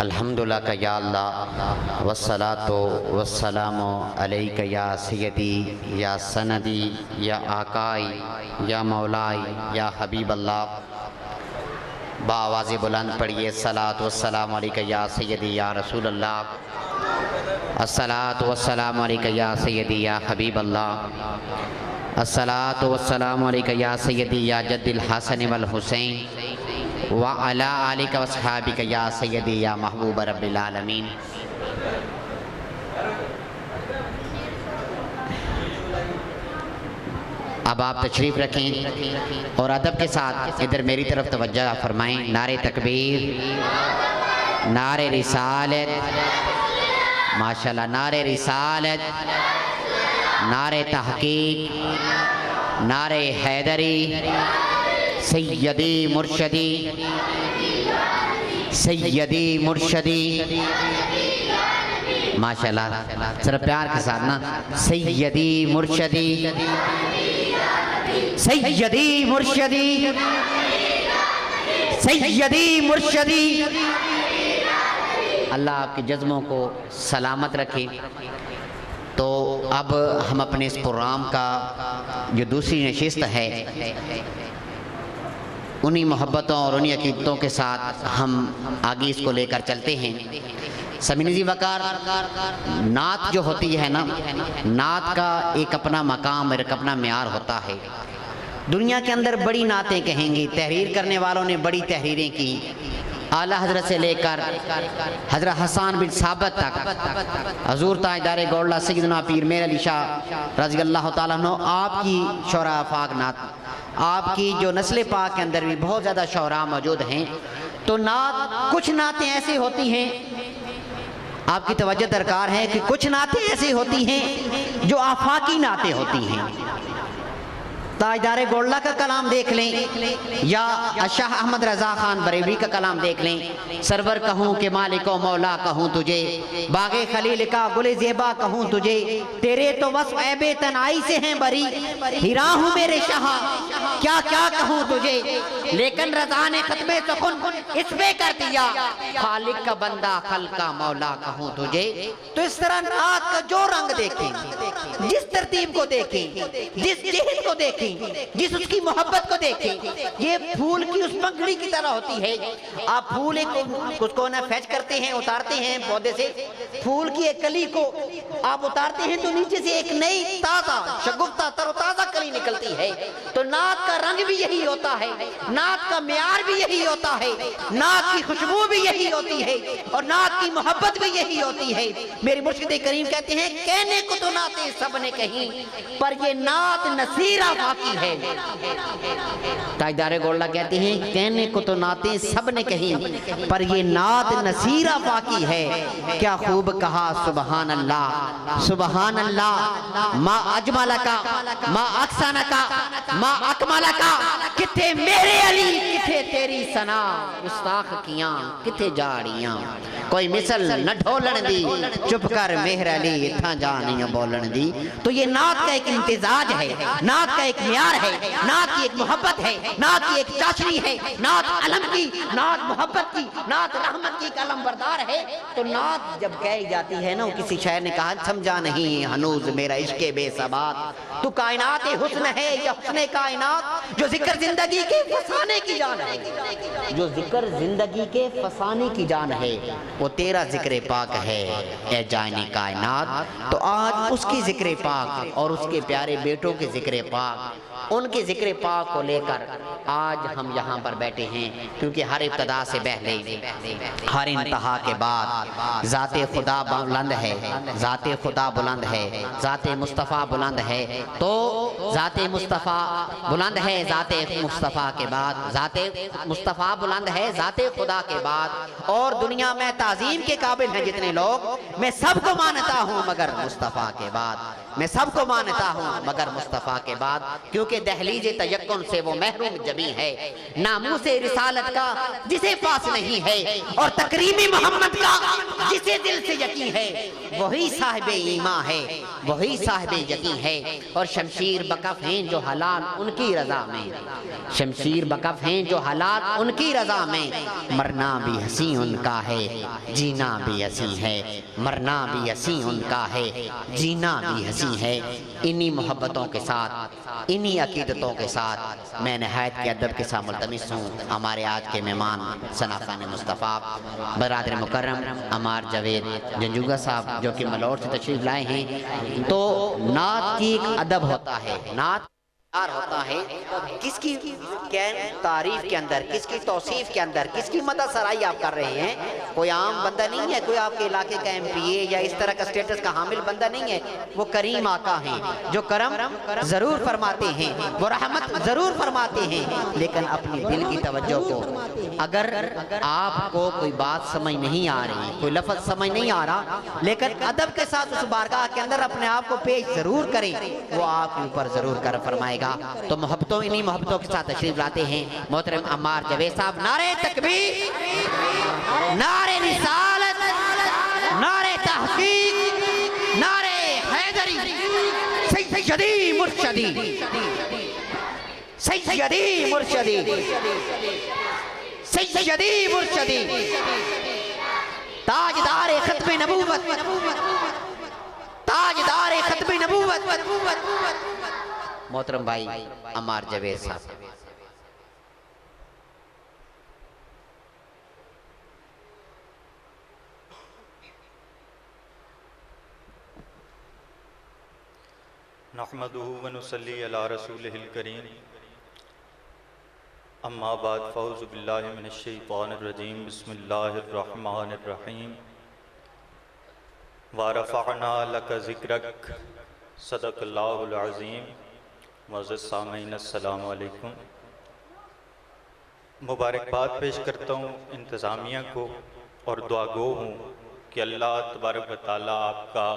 الحمدللہ یا اللہ والصلاة والسلام علیک یا سیدی یا سندی یا آقائی یا مولائی یا حبیب اللہ۔ بآواز بلند پڑھیے الصلاة والسلام علیک یا سیدی یا رسول اللہ، الصلاة والسلام علیک یا سیدی یا حبیب اللہ، الصلاة والسلام علیک یا سیدی یا جد الحسن والحسین وعلی آلک واصحابک یا سیدی یا محبوب رب العالمین۔ اب آپ تشریف رکھیں اور ادب کے ساتھ ادھر میری طرف توجہ فرمائیں۔ نعرہ تکبیر، نعرہ رسالت، ماشاءاللہ نعرہ رسالت، نعرہ تحقیق، نعرہ حیدری، سیدی مرشدی، سیدی مرشدی، ماشاءاللہ ذرا پیار کے ساتھ نا، سیدی مرشدی، سیدی مرشدی، سیدی مرشدی۔ اللہ آپ کے جذبوں کو سلامت رکھے۔ تو اب ہم اپنے اس پروگرام کا جو دوسری نشست ہے، انہی محبتوں اور انہی عقیدتوں کے ساتھ ہم آگے اس کو لے کر چلتے ہیں۔ سمینزی وقار، نعت جو ہوتی ہے نا، نعت کا ایک اپنا مقام اور ایک اپنا معیار ہوتا ہے۔ دنیا کے اندر بڑی نعتیں کہیں گی، تحریر کرنے والوں نے بڑی تحریریں کی، اعلیٰ حضرت سے لے کر حضرت حسان بن ثابت تک، حضور تاجدار گولڑہ سیدنا پیر میر علی شاہ رضی اللہ تعالیٰ عنہ، آپ کی شعراء افاق نعت، آپ کی جو نسل پاک کے اندر بھی بہت زیادہ شعراء موجود ہیں۔ تو نعت، کچھ نعتیں ایسی ہوتی ہیں، آپ کی توجہ درکار ہے کہ کچھ نعتیں ایسی ہوتی ہیں جو آفاقی نعتیں ہوتی ہیں۔ تاجدار گولڑہ کا کلام دیکھ لیں یا شاہ احمد رضا خان بریلوی کا کلام دیکھ لیں، سرور کہوں کہ مالک و مولا کہوں تجھے، باغ خلیل کا گل زیبا کہوں تجھے، تیرے تو وصف عیب تنائی سے ہیں بری، ہیرا ہوں میرے شاہ کیا کیا کہوں تجھے، لیکن رضا نے ختم سخن اس پہ کر دیا، خالق کا بندہ خلق کا مولا کہوں تجھے۔ تو اس طرح نعت کا جو رنگ دیکھیں، جس ترتیب کو دیکھیں، جس جہت کو دیکھیں، جس اس کی محبت کو دیکھیں، یہ پھول کی اس پنکھڑی کی طرح ہوتی ہے۔ آپ پھول اس کو نہ فیچ کرتے ہیں، اتارتے ہیں پودے سے، پھول کی ایک کلی کو آپ اتارتے ہیں تو نیچے سے ایک نئی تازہ شگفتہ تر و تازہ کلی نکلتی ہے۔ تو نعت کا رنگ بھی یہی ہوتا ہے، نعت کا معیار بھی یہی ہوتا ہے، نعت کی خوشبو بھی یہی ہوتی ہے، اور نعت کی محبت بھی یہی ہوتی ہے۔ میری مرشد کریم کہتے ہیں کہنے کو تو نعتیں سب نے کہیں، پر یہ نعت نصیرہ باقی ہے۔ تاجدار گولڑہ کہتے ہیں کہنے کو تو نعتیں سب نے کہیں، پر یہ نعت نصیرہ باقی ہے۔ کیا خوب کہا سبحان اللہ، سبحان اللہ، ما اجمل کا، ما احسن کا، ما اکمل کا، کتھے میرے علی کتھے تیری ثنا، گستاخ کیاں کتھے جاڑیاں، کوئی مثل نہ ڈھولن دی، چپ کر مہر علی اتھا جانیاں بولن دی۔ تو یہ نعت کا ایک امتزاج ہے، نعت کا ایک معیار ہے، نعت کی ایک محبت ہے، نعت کی ایک چاشنی ہے، نعت علم کی، نعت محبت کی، نعت رحمت کی علم بردار ہے۔ تو نعت جب کہی جاتی ہے نا، کسی شاعر نے کہا سمجھا نہیں ہنوز میرا عشق بے ثبات، تو کائنات حسن ہے یا حسن کائنات، جو ذکر زندگی کے فسانے کی جان ہے، جو ذکر زندگی کے فسانے کی جان ہے، وہ تیرا ذکر پاک ہے اے جانی کائنات۔ تو آج اس کی ذکر پاک اور اس کے پیارے بیٹوں کے ذکر پاک، ان کے ذکر پاک کو لے کر آج ہم یہاں پر بیٹھے ہیں، کیونکہ ہر ابتدا سے پہلے ہر انتہا کے بعد ذات خدا بلند ہے، ذات خدا بلند ہے، ذات مصطفیٰ بلند ہے۔ تو ذات مصطفیٰ بلند ہے، ذات مصطفیٰ کے بعد ذات مصطفیٰ بلند ہے، ذات خدا کے بعد، اور دنیا میں تعظیم کے قابل ہیں جتنے لوگ، میں سب کو مانتا ہوں مگر مصطفیٰ کے بعد۔ میں سب کو مانتا ہوں مگر مصطفیٰ کے بعد، کیونکہ دہلیز تیقن سے وہ محروم جبیں ہے، ناموس رسالت کا جسے پاس نہیں ہے، اور تکریم محمد کا جسے دل سے یقین ہے، وہی صاحب ایمان ہے، وہی صاحب یقین ہے۔ اور شمشیر بکف ہیں جو حلال ان کی رضا میں، شمشیر بکف ہیں جو حلال ان کی رضا میں، مرنا بھی ہنسی ان کا ہے، جینا بھی ہنسی ہے، مرنا بھی ہنسی ان کا ہے، جینا بھی ہنسی ہے۔ انہی محبتوں کے ساتھ، انہی عقیدتوں کے ساتھ میں نہایت کے ادب کے ساتھ ملتمس ہوں ہمارے آج کے مہمان سنافان مصطفیٰ برادر مکرم عمار جاوید جنجوگا صاحب، جو کہ ملور سے تشریف لائے ہیں۔ تو نعت کی ایک ادب ہوتا ہے، نعت ہوتا ہے کس کی تعریف کے اندر، کس کی توصیف کے اندر، کس کی مدح سرائی آپ کر رہے ہیں۔ کوئی عام بندہ نہیں ہے، کوئی آپ کے علاقے کا ایم پی اے یا اس طرح کا سٹیٹس کا حامل بندہ نہیں ہے، وہ کریم آقا ہیں جو کرم ضرور فرماتے ہیں، وہ رحمت ضرور فرماتے ہیں، لیکن اپنی دل کی توجہ کو، اگر آپ کو کوئی بات سمجھ نہیں آ رہی، کوئی لفظ سمجھ نہیں آ رہا، لیکن ادب کے ساتھ اس بارگاہ کے اندر اپنے آپ کو پیش ضرور کریں، وہ آپ کے اوپر ضرور کرم فرمائے گا۔ تو محبتوں، انہی محبتوں کے ساتھ تشریف لاتے ہیں محترم عمار جاوید صاحب۔ نعرہ تکبیر، نعرہ رسالت، نعرہ تحقیق، نعرہ حیدری، سیدی مرشدی، سیدی مرشدی، سیدی مرشدی، تاجدار ختم نبوت، تاجدار ختم نبوت محترم بھائی عمار جاوید صاحب۔ نحمدہ ونصلی علی رسولہ الکریم، اما بعد فاعوذ باللہ من الشیطان الرجیم، بسم اللہ الرحمن الرحیم۔ وَرَفَعْنَا لَكَ ذِكْرَكَ، صدق اللہ العظیم۔ معزز سامعین السلام علیکم۔ مبارکباد پیش کرتا ہوں انتظامیہ کو، اور دعا گو ہوں کہ اللہ تبارک و تعالیٰ آپ کا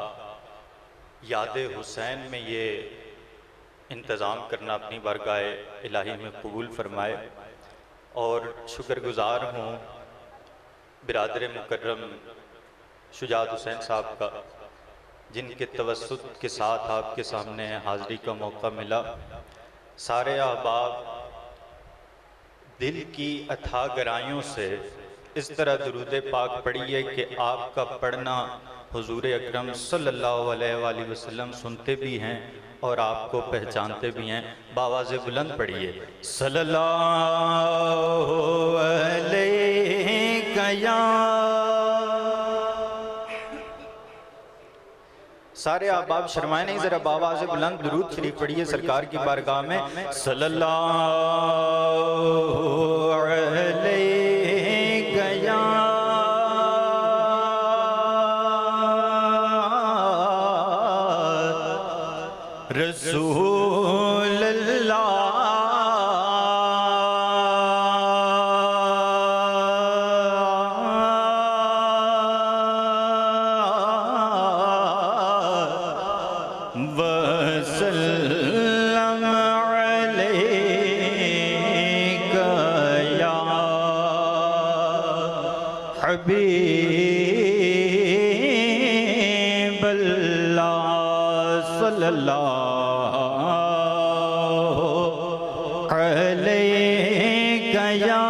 یاد حسین میں یہ انتظام کرنا اپنی بارگاہ الہی میں قبول فرمائے۔ اور شکر گزار ہوں برادر مکرم شجاعت حسین صاحب کا، جن کے توسط کے ساتھ آپ کے سامنے حاضری کا موقع ملا۔ سارے احباب دل کی اتھاہ گہرائیوں سے اس طرح درود پاک پڑھیے کہ آپ کا پڑھنا حضور اکرم صلی اللہ علیہ وآلہ وسلم سنتے بھی ہیں اور آپ کو پہچانتے بھی ہیں۔ بآواز بلند پڑھیے، صلی اللہ علیہ یا۔ سارے احباب شرمائے نہیں، ذرا بآواز بلند درود شریف پڑھیے سرکار کی بارگاہ میں، صلی اللہ علیہ یا رسول اللہ۔ وسلم علیک یا حبیب اللہ، صلی اللہ علیک یا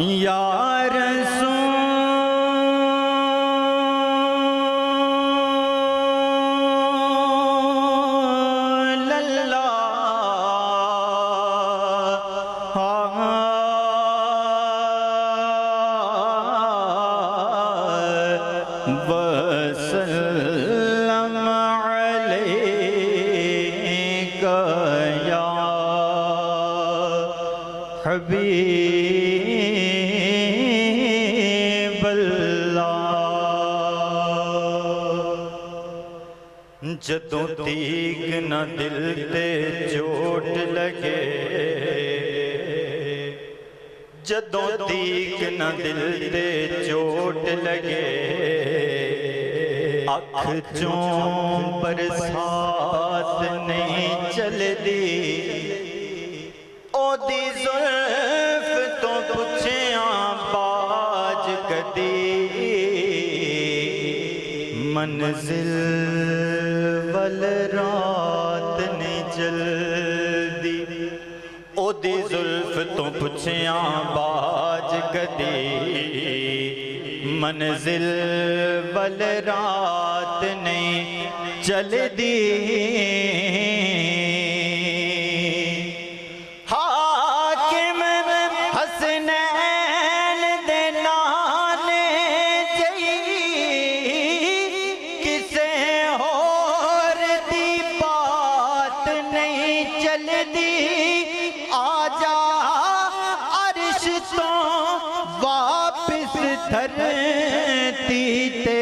یا رسول اللہ، وسلم علیک یا حبیب اللہ۔ جدوں تیغ نہ دل تے چوٹ لگے، جدوں تیک نہ دل تے چوٹ لگے اکھ چوں برسات نہیں چل دی او دی زلف تو پچھیاں باج کدی منزل ول رات نہیں جلدی او دی زلف تو پچھیاں باج کدی منزل ول رات نہیں چلدی حاکم حسنین دے نانے جئی کسے اور دی بات نہیں چلدی آجا عرش تو واپس دھرتی تے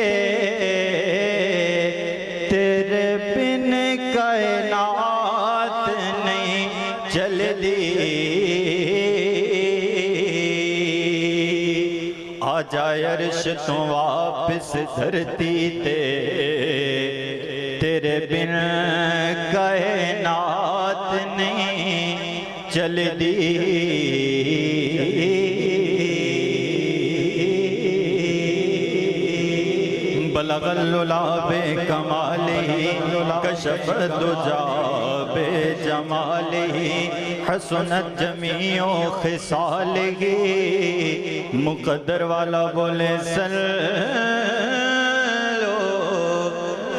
تیرے بن کائنات نہیں چلدی آجا عرش تو واپس دھرتی تے تیرے بن کائنات نہیں چلدی بلغ العلا بکمالہ کشف الدجا بجمالہ حسنت جمیع خصالہ مقدر والا بولے صلو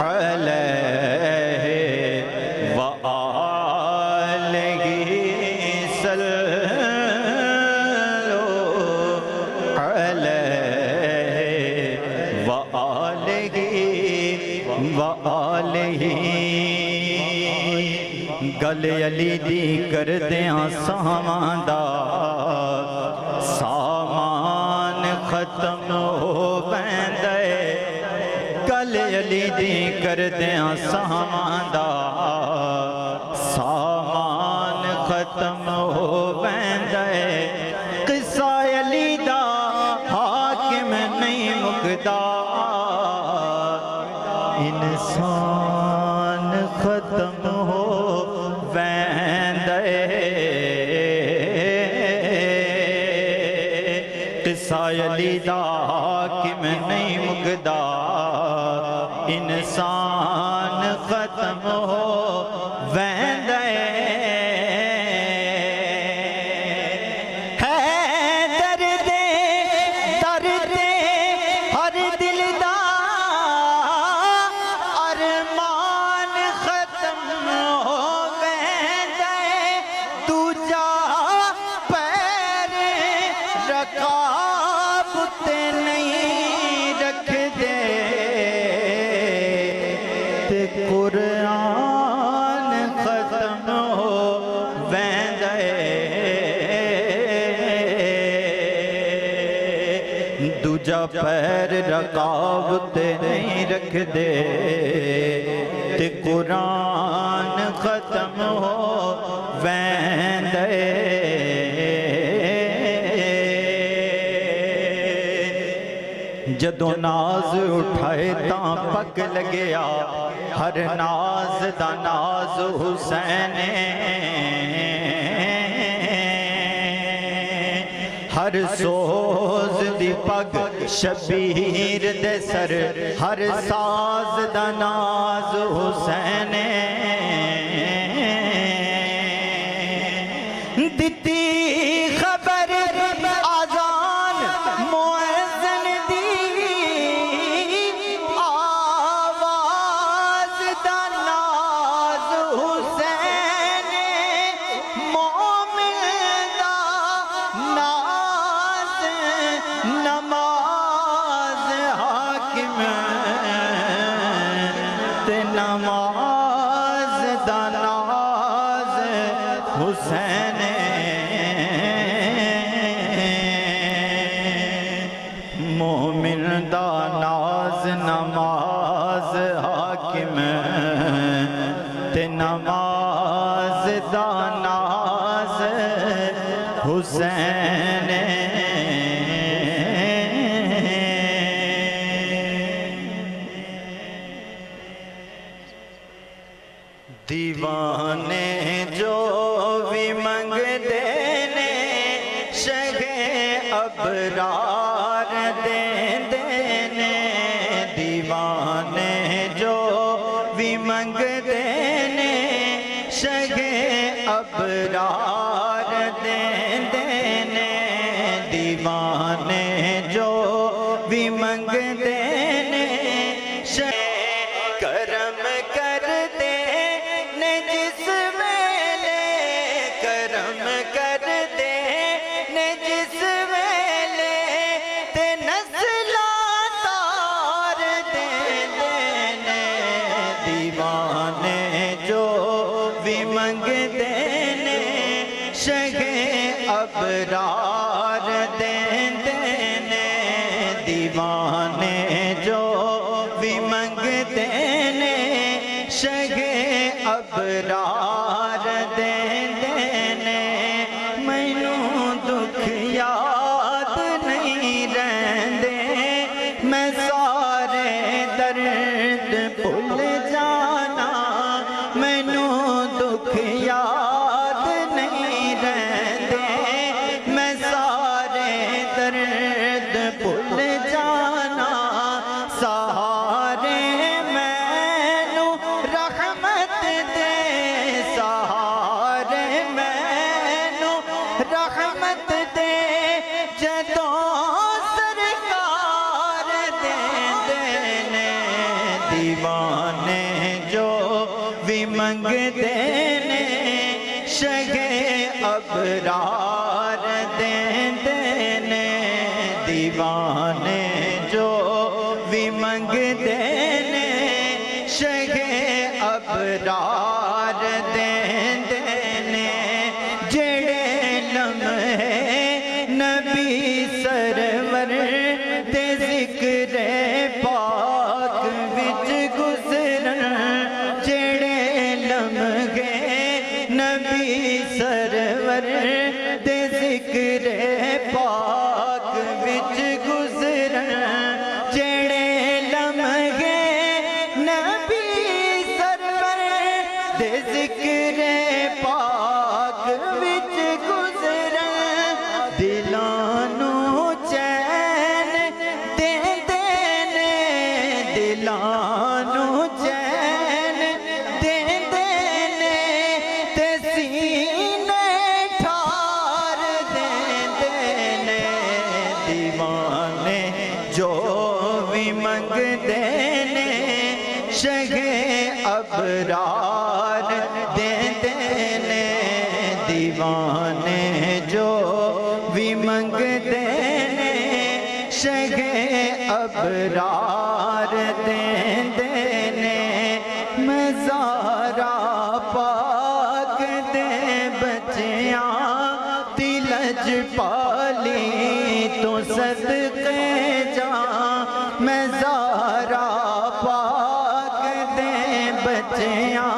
علیہ وآلہ صلو علیہ وآلہ گل علی دی کردیاں سامان دا سامان ختم ہو بیندے گل علی دی کردیاں سامان دا سامان ختم ہو بیندے قصہ علی دا حاکم نہیں مکدا انسان ختم ہو ویندے قصہ علی دا حاکم نہیں مکدا انسان ختم ہو ویندے قرآن ختم ہو ویندے دوجا پیر رکاب تے نہیں رکھ دے تے قرآن ختم ہو ویندے جدوں ناز اٹھائے تاں پگ لگیا ہر ناز دا ناز حسین ہر سوز دی پگ شبیر دے سر ہر ساز دا ناز حسین دتی خبر آزان مؤذن دی آواز دا ناز حسین مومن دا ناز نماز حاکم تے نماز دا ناز حسین مومن دا ناز نماز حاکم تے نماز دا ناز حسین دیوانے جو بھی منگ دینے شہ ابرار دے دینے دیوانے جو بھی منگ دینے شہ ابرار دے دینے دیوانے جو بھی منگ دینے شہ کرم کر دینے جس ویلے کرم کر دینے جس ویلے تے نسلاں تار دے دینے دیوانے جو بھی منگ دینے شہ ابرار دے دینے دیوانے جو بھی منگ دینے شہ ابرار دے دینے مینوں دکھ یاد نہیں رہندے میں سارے درد بھول جانا مینوں دکھ یاد نہیں رہندے میں سارے درد بھول جانا سہارے مینوں رحمت دے سہارے مینوں رحمت دے جدوں سرکار دے دینے دیوانے جو بھی منگ دینے شہ ابرار دے دینے دیوانے جو بھی منگ دینے شہ ابرار دے دینے جڑے لمحے نبی سرور دے ذکر پاک وچ گزرن جڑے لمحے نبی سرور دے ذکر پاک وچ گزرن جڑے لمحے نبی سرور دے ذکر پاک وچ گزرن دلاں نوں چین دے دینے دلاں نوں چین دے دینے تے سینے ٹھار دے دینے دیوانے جو بھی منگ دینے شہ ابرار دے دینے دیوانے جو بھی منگ دینے شہ ابرار دے دینے مزارا پاک دے بچیاں تلج پالی تو صدقے جاں مزارا پاک دے بچیاں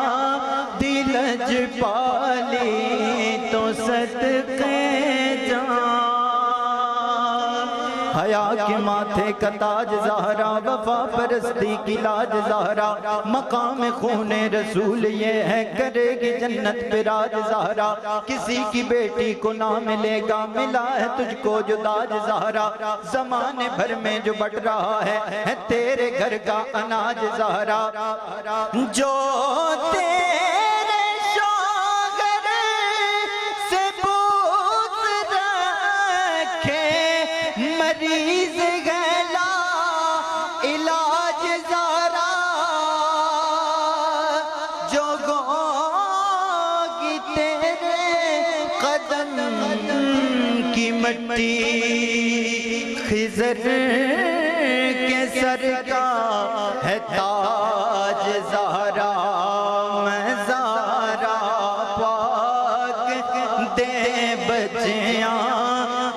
دلج پالی تو صدقے جاں حیا کے ماتھے کا تاج زہرا وفا پرستی کی لاج زہرا مقام خون رسول یہ ہے کرے گی جنت پہ راج زہرا کسی کی بیٹی کو نہ ملے گا ملا ہے تجھ کو جو تاج زہرا زمانے بھر میں جو بٹ رہا ہے تیرے گھر کا اناج زہرا جو تیرے شوہر سے بوس رکھے مریض گلا علاج زہرا جو گوگی تیرے قدم کی مٹی خضر کے سر کا ہے تاج زہرا مزارا پاک دے بچیاں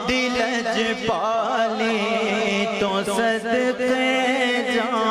دلج پالی تو صدقے جاں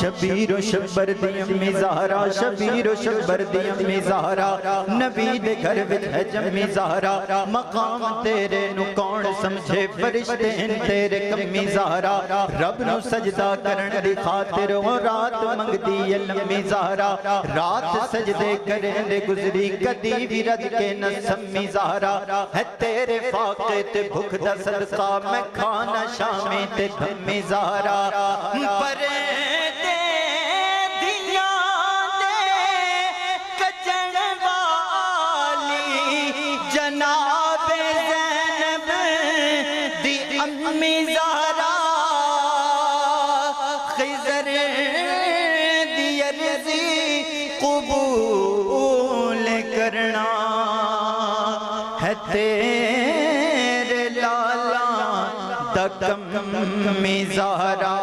شبیر و شبر دی امی زہرا شبیر و شبر دی امی زہرا نبی دے گھر وچ ہے جمی زہرا مقام تیرے نو کون سمجھے فرشتے ہیں تیرے کمی زہرا رب نو سجدہ کرن دی خاطر او رات منگ دی لمی زہرا رات سجدے کرن دے گزری کدی بھی رج کے نہ سمی زہرا ہے تیرے فاقے تے بھوک دا صدقہ میں کھانا شامی تے دھمی زہرا پرے دے دیا دے کجن والی جناب زینب دی امی زہرا خضر دی عرضی قبول کرنا ہے تیرے لالا دکمی زہرا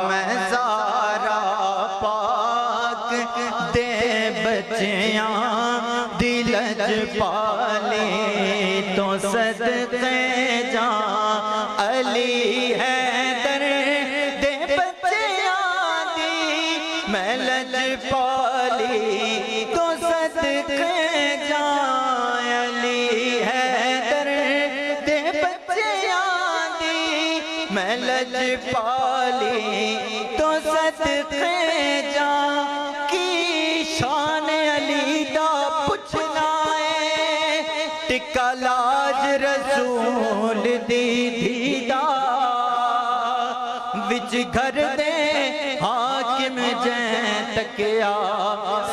میں زہرا پاک دے بچیاں دلج پالی تو صدقے جان علی حیدر دے بچیاں دی میں لج پالی تو صدقے جان علی حیدر دے بچیاں دی میں لج پالی تو صدقے جان کی شان علی دا پوچھنا ہے ٹکا لاج رسول دی دیدہ وچ گھر دے حاکم جین تکیا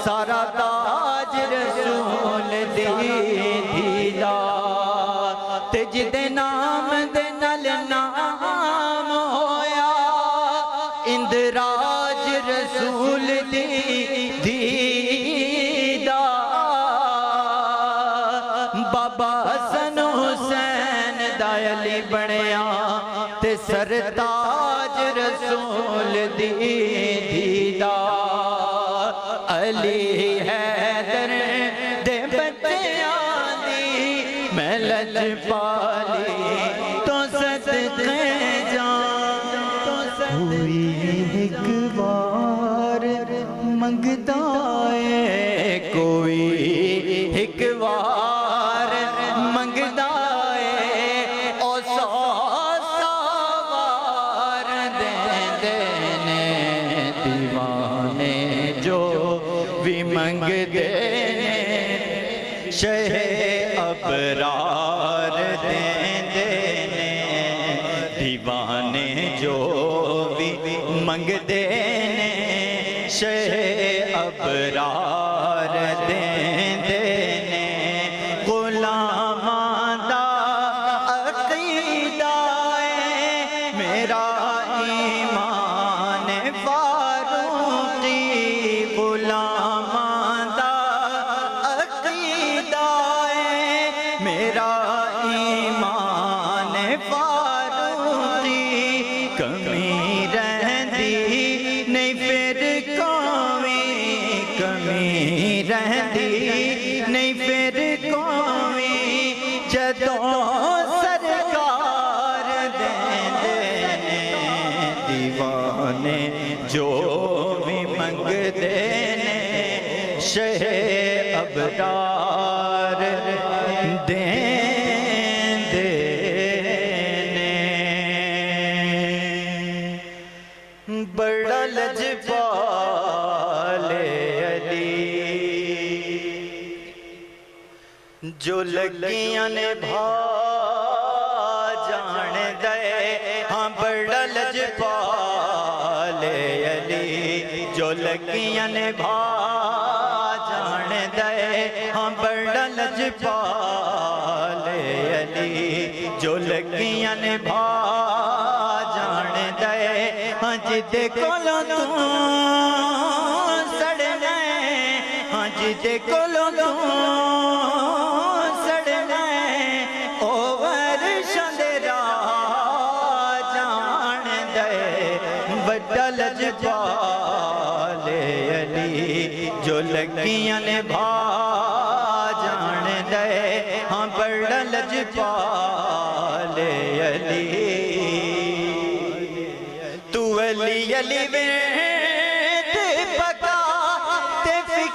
سارا تاج رسول دی دیدہ تے جدے نام دے نل نام ہویا اندراج رسول دی دیدہ بابا حسن حسین دا علی بنیا تے سرتاج رسول دی دیدہ علی حیدر دے بچیاں دی میں لج پالی تو صدقے جان ہوئی ایک بار منگتا ہے کوئی ایک بار منگتا ہے او سوار دے دینے دیوانے جو بھی منگ دینے شہ ابرار دے دینے دیوانے جو بھی منگ دینے شہ ابرار دے دینے غلامان دا عقیدہ ہے میرا ایمان فاروقی غلامان دا عقیدہ ہے میرا ایمان فاروقی کمی رہندی نہیں پھر قومی کمی رہندی نہیں پھر قومی جدوں سرکار دے دینے دیوانے جو بھی منگ دینے شہ ابرار دے دینے بڑا لجپال علی جو لگیاں نے بھا جان دے ہاں بڑا لجپال علی جو لگیاں نے بھا جان دے ہاں بڑا لجپال علی جو لگیاں نے بھا جان دے ہاں جدے کولوں تو سڑنا ہے ہاں جدے کولوں تو سڑنا ہے او ورشاں دے راہ جان دے بڑا لجپال علی جو لگیاں نے بھا جان دے ہاں بڑا لجپال علی تو علی علی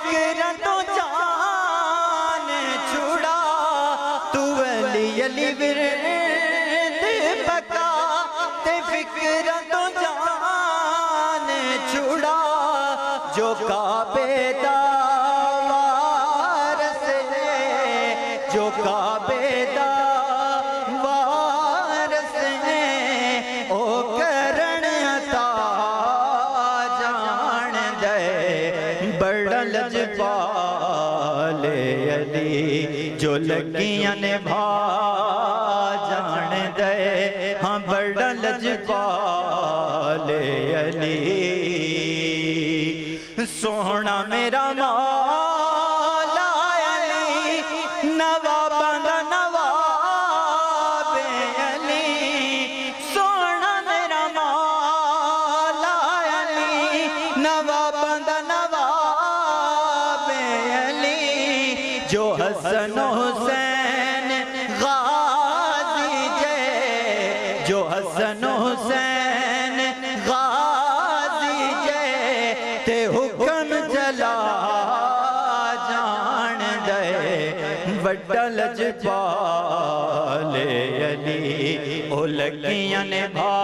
فکر تو جان چھڑا تو علی علی ورد پکا تے فکر تو جان چھڑا جو کعبے دا وارث ہے جو کعبے دا وارث ہے او کرن عطا جان دے بڑا لجپال علی جو لگیاں نبھا جان دے ہاں بڑا لجپال علی سونا میرا مولا علی نواباں دا نواب علی سونا میرا مولا علی نواباں دا نواب علی جو حسن و حسین غازی جے جو حسن و حسین غازی جے تے حکم چلا جان دے وڈا لجپال علی او لگیاں نبھا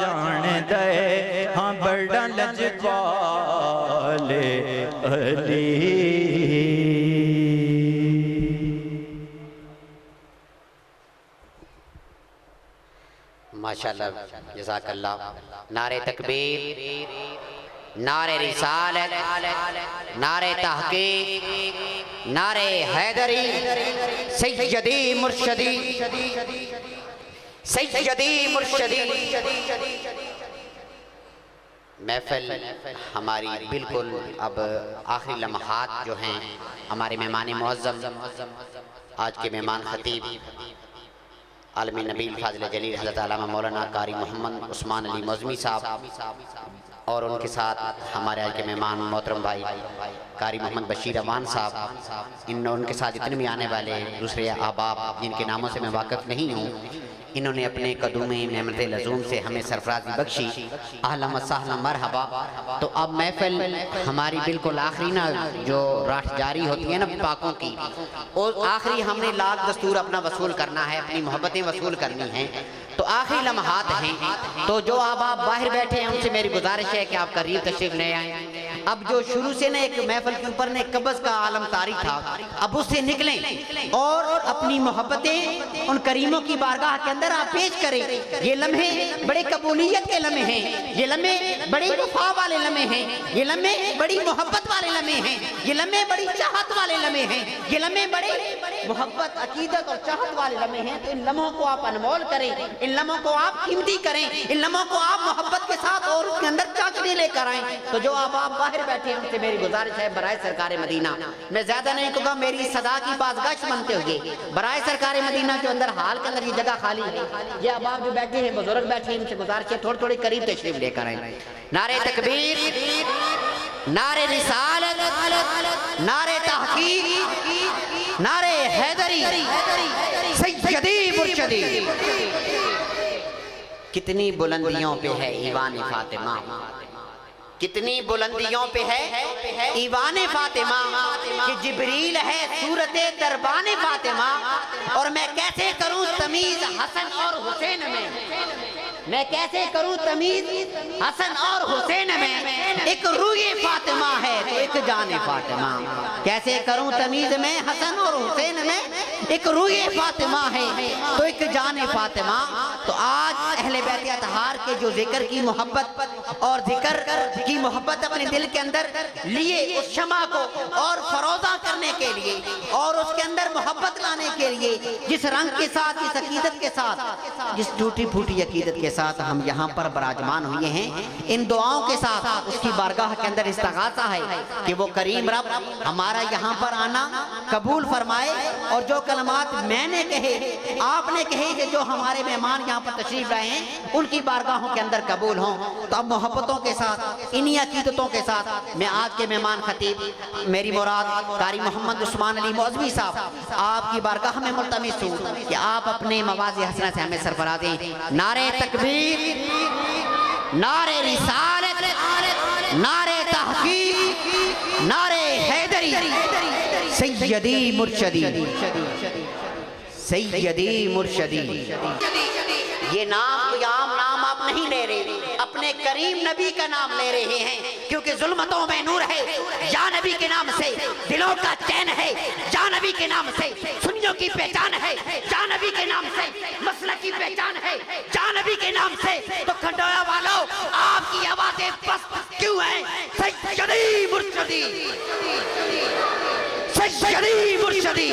جان دے ہاں بڑا لجپال علی ماشاءاللہ جزاک اللہ. نعرہ تکبیر، نعرہ رسالت، نعرہ تحقیق، نعرہ حیدری، سیدی مرشدی سیدی مرشدی. محفل ہماری بالکل اب آخری لمحات جو ہیں. ہمارے مہمان معظم آج کے مہمان خطیب عالمی نبیل فاضل جلیل حضرت علامہ مولانا قاری محمد عثمان علی معظمی صاحب اور ان کے ساتھ ہمارے آج کے مہمان محترم بھائی قاری محمد بشیر امان صاحب. ان کے ساتھ جتنے بھی آنے والے دوسرے احباب جن کے ناموں سے میں واقف نہیں ہوں، انہوں نے اپنے قدوم نعمت لزوم سے ہمیں سرفرازی بخشی. اہلا و سہلا مرحبا. تو اب محفل ہماری بالکل آخری نا جو راٹھ جاری ہوتی ہے نا پاکوں کی، اور آخری ہم نے لاکھ دستور اپنا وصول کرنا ہے، اپنی محبتیں وصول کرنی ہیں. تو آخری لمحات ہیں. تو جو آپ باہر بیٹھے ہیں ان سے میری گزارش ہے کہ آپ قریب تشریف لے آئیں. اب جو شروع سے نا ایک محفل کے اوپر نے قبض کا عالم طاری تھا، اب اس سے نکلیں اور اپنی محبتیں ان کریموں کی بارگاہ کے اندر آپ پیش کریں. یہ لمحے بڑے قبولیت کے لمحے ہیں، یہ لمحے بڑی وفا والے لمحے ہیں، یہ لمحے بڑی محبت والے لمحے ہیں، یہ لمحے بڑی چاہت والے لمحے ہیں، یہ لمحے بڑے محبت عقیدت اور چاہت والے لمحے ہیں. تو ان لمحوں کو آپ انمول کریں، ان لمحوں کو آپ قیمتی کریں، ان لمحوں کو آپ محبت کے ساتھ اور اس کے اندر چاچنے لے کر آئیں. تو جو آپ باہر بیٹھے ہیں ان سے میری گزارش ہے برائے سرکار مدینہ، میں زیادہ نہیں کہوں گا، میری صدا کی بازگشت منتے ہوئے برائے سرکار مدینہ کے اندر حال کے اندر یہ جگہ خالی ہے. یہ اب آپ جو بیٹھے ہیں بزرگ بیٹھے ہیں، ان سے گزارش ہے تھوڑی تھوڑی قریب تشریف لے کر آئیں. نعرہ تکبیر، نعرہ رسالت، نعرہ تحقیق، نعرہ حیدری، سیدی مرشدی. کتنی بلندیوں پہ ہے ایوان فاطمہ، کتنی بلندیوں پہ ہے ایوان فاطمہ، کہ جبریل ہے صورت دربان فاطمہ. اور میں کیسے کروں تمیز حسن اور حسین میں، میں کیسے کروں تمیز حسن اور حسین میں، ایک روح فاطمہ ہے تو ایک جان فاطمہ. کیسے کروں تمیز میں حسن اور حسین میں، ایک روح فاطمہ ہے تو ایک جان فاطمہ. تو آج اہل بیت اطہار کے جو ذکر کی محبت اور ذکر کی محبت اپنے دل کے اندر لیے، اس شمع کو اور فروزہ کرنے کے لیے اور اس کے اندر محبت لانے کے لیے، جس رنگ کے ساتھ، جس عقیدت کے ساتھ، جس ٹوٹی پھوٹی عقیدت کے ساتھ ہم یہاں پر براجمان ہوئے ہیں، ان دعاؤں کے ساتھ اس کی بارگاہ کے اندر استغاثہ ہے کہ وہ کریم رب ہمارا یہاں پر آنا قبول فرمائے، اور جو کلمات میں نے کہے، آپ نے کہے، کہ جو ہمارے مہمان یہاں پر تشریف لائے ہیں ان کی بارگاہوں کے اندر قبول ہوں. تو اب محبتوں کے ساتھ، انہی عقیدتوں کے ساتھ میں آج کے مہمان خطیب میری مراد قاری محمد عثمان علی معظمی صاحب آپ کی بارگاہ میں ملتمس ہوں کہ آپ اپنے مواضع حسنہ سے ہمیں سرفرازیں. نعرہ تکبیر، نعرہ رسالت، نعرہ تحقیق، نعرے حیدری سیدی مرشدی سیدی مرشدی. یہ نام کوئی عام نام آپ نہیں لے رہے، اپنے کریم نبی کا نام لے رہے ہیں، کیونکہ ظلمتوں میں نور ہے. یا نبی کے نام سے دلوں کا چین ہے، یا نبی کے نام سے سنیوں کی پہچان ہے، یا نبی کے نام سے مسلک کی پہچان ہے، یا نبی کے نام سے. تو کھنڈویا والو آپ کی آوازیں پست کیوں ہیں؟ سیدی مرشدی سیدی مرشدی.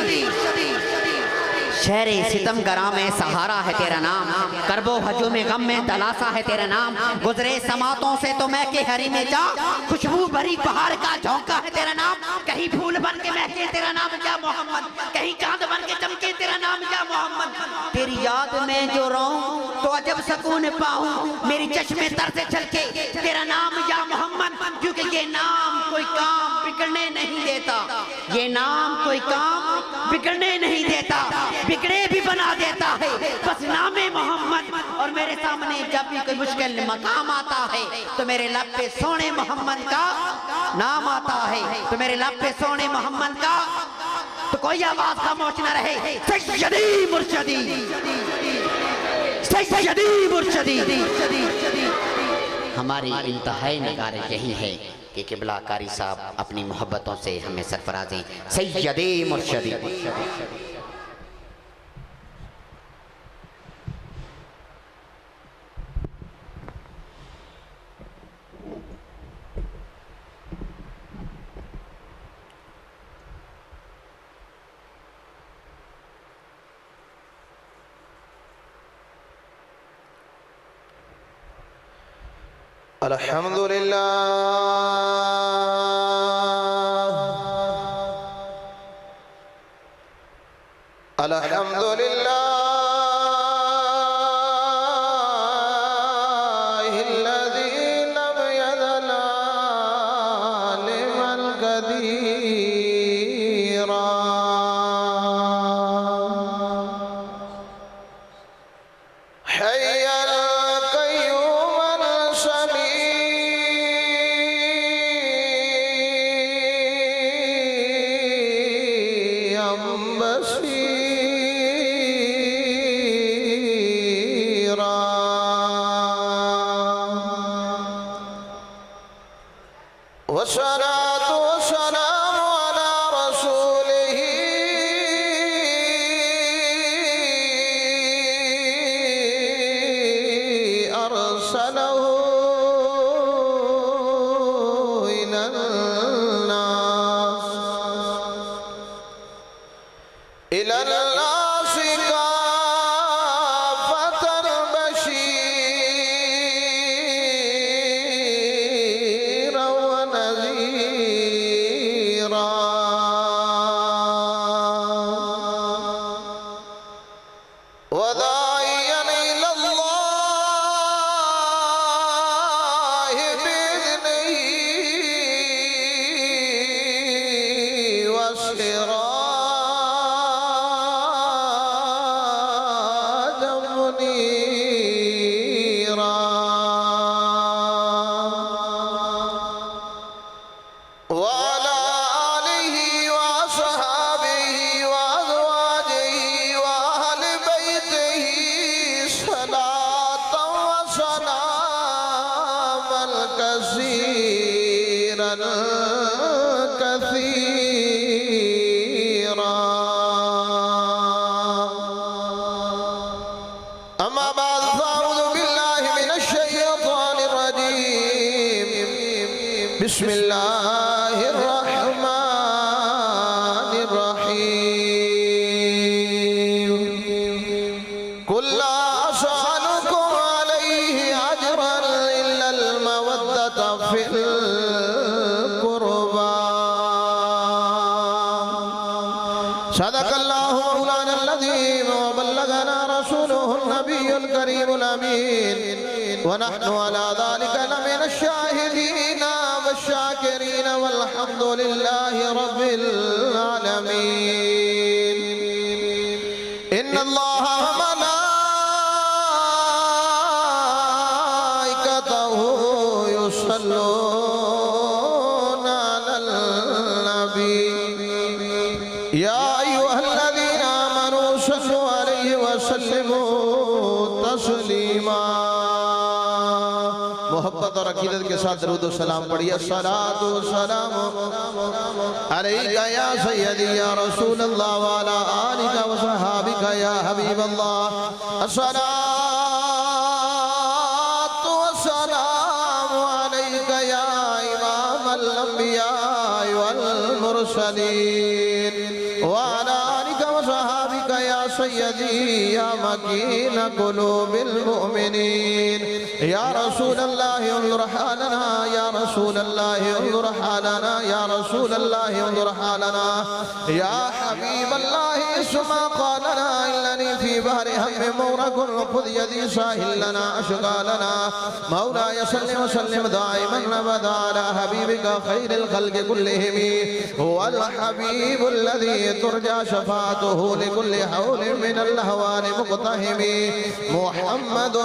شہر ستم گراں میں سہارا ہے تیرا نام، کرب و ہجوم غم میں دلاسا ہے تیرا نام. گزرے سماعتوں سے تو مہکے ہری میں جا، خوشبو بھری بہار کا جھونکا ہے تیرا نام. کہیں پھول بن کے مہکے تیرا نام یا محمد، کہیں چاند بن کے چمکے تیرا نام یا محمد. تیری یاد میں جو رہوں تو عجب سکون پاؤں، میری چشمے تر سے چھلکے تیرا نام یا محمد. کیونکہ یہ نام کوئی کام بگڑنے نہیں دیتا، یہ نام کوئی کام بگڑنے نہیں دیتا، بگڑے بھی بنا دیتا ہے بس نام محمد. اور میرے سامنے جب بھی کوئی مشکل مقام آتا ہے تو میرے لب پہ سونے محمد کا نام آتا ہے، تو میرے لب پہ سونے محمد کا. تو کوئی آواز خاموش نہ رہے. سیدی مرشدی سیدی مرشدی. ہماری انتہائی نگارش یہی ہے کہ قبلہ قاری صاحب اپنی محبتوں سے ہمیں سرفرازیں سیدی مرشدی. الحمدللہ الحمدللہ الذی لم یزل عالما قدیرا حیا والصلاة والسلام على رسوله أرسله إلى الناس كافة بشيرا ونذيرا وداعيا إلى الله بإذنه وسراجا منيرا وعلى آله وأصحابه وأزواجه وأهل بيته صلاة وسلاما كثيرا كثيرا. أما بعد فأعوذ بالله من الشيطان الرجيم. بسم الله الرحمن الرحيم. قل لا أسألكم عليه أجرا إلا المودة في القربى. صدق الله مولانا العظيم وبلغنا رسوله النبي الكريم الأمين ونحن على ذلك لمن الشاهدين والشاكرين والحمد لله رب العالمين. إن الله وملائكته يصلون على يا أيها الذين آمنوا صلوا عليه وسلموا تسليما محبت اور عقیدت کے ساتھ درود و سلام پڑھیے الصلاة والسلام علیک یا سیدی یا رسول اللہ وعلا آلک و صحابک یا حبیب اللہ الصلاة والسلام علیک یا امام الانبیاء والمرسلین وعلا آلک و صحابک یا سیدی یا مکین قلوب المؤمنین یا رسول اللہ انظر حالنا یا رسول اللہ انظر حالنا یا رسول اللہ انظر حالنا یا حبیب اللہ اسمع قالنا اننی فی بحر ہم مورک خذ یدی ساحل لنا اشغالنا مولا یسلم وسلم دائما ابدا علی حبیبک خیر الخلق کلہم هو الحبیب الذي ترجى شفاعته لكل حول من الهوان مقتحم محمد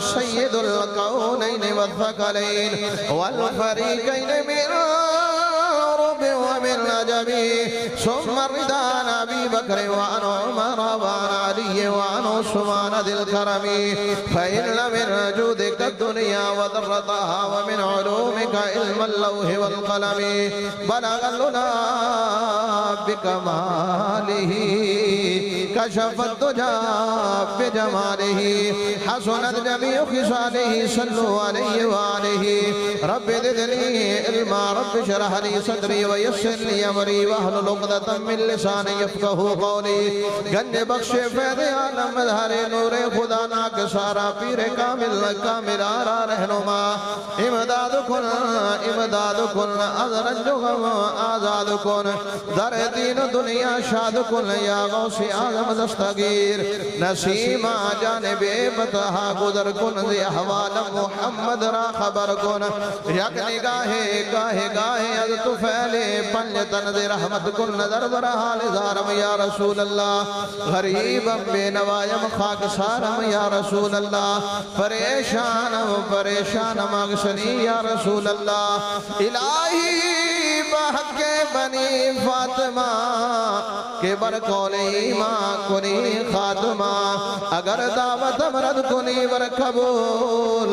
سید القونین والثقلین والفریقین من عرب ومن عجم ثم الرضا عن ابی بکر وعن عمر وعن علی وعن عثمان ذی الکرم فإن من جودك الدنيا وذرتها ومن علومك علم اللوح والقلم بلغ اللنا بكماله كشف الدجى بجماله حسنت جميع خصاله صلوا عليه وآله رب زدني علما رب اشرح لي صدري ويسر لي امري واحلل عقدة من لساني يفقهوا قولي گنج بخش فیض عالم مظہر نور خدا ناک سارا پیر کامل کامل آرا رہنما امداد کن ازرنج غم آزاد کن در دین دنیا شاد کن یا غوث آزم دستگیر نسیمہ جانب بتہا گزر کن دی احوال محمد را خبر کن یک نگاہے گاہے گاہے از تو پھیلے پنجتن دی رحمت کن نظر برحال زارم یا رسول اللہ غریبم بے نوائم خاک سارم یا رسول اللہ پریشانم اغسنی یا رسول اللہ الہی بحق بنی فاطمہ کہ برقول ایمان کنی خاتمہ اگر دعوت مرد کنی بر قبول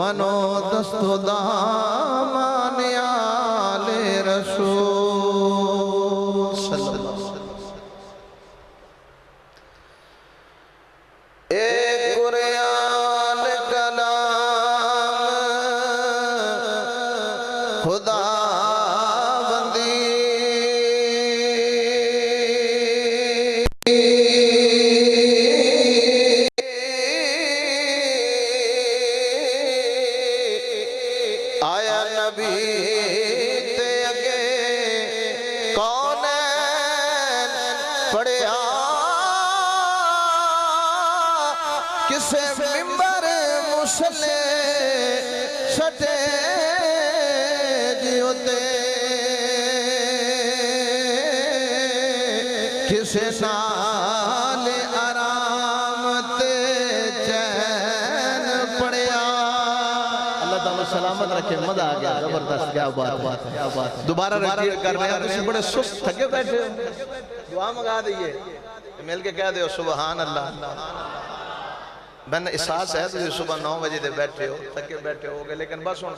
منو دست دامان آل رسول صلی اللہ علیہ وسلم ایک قرآن کلام خدا بندی آیا نبی تے اگے کونین پڑھیا کسے ممبر مسلے سٹے جیوتے کسے نال آرام تے چین پڑیا اللہ تعالیٰ سلامت رکھے مزہ آ گیا زبردست کیا بات ہے دوبارہ ریپیٹ کر رہے ہیں تسی بڑے سست تھکے بیٹھے دعا منگا دئیے مل کے کہہ دیو سبحان اللہ میں نے احساس ہے تو صبح 9 بجے دے بیٹھے ہو تھکے بیٹھے ہو گئے لیکن بس ہوں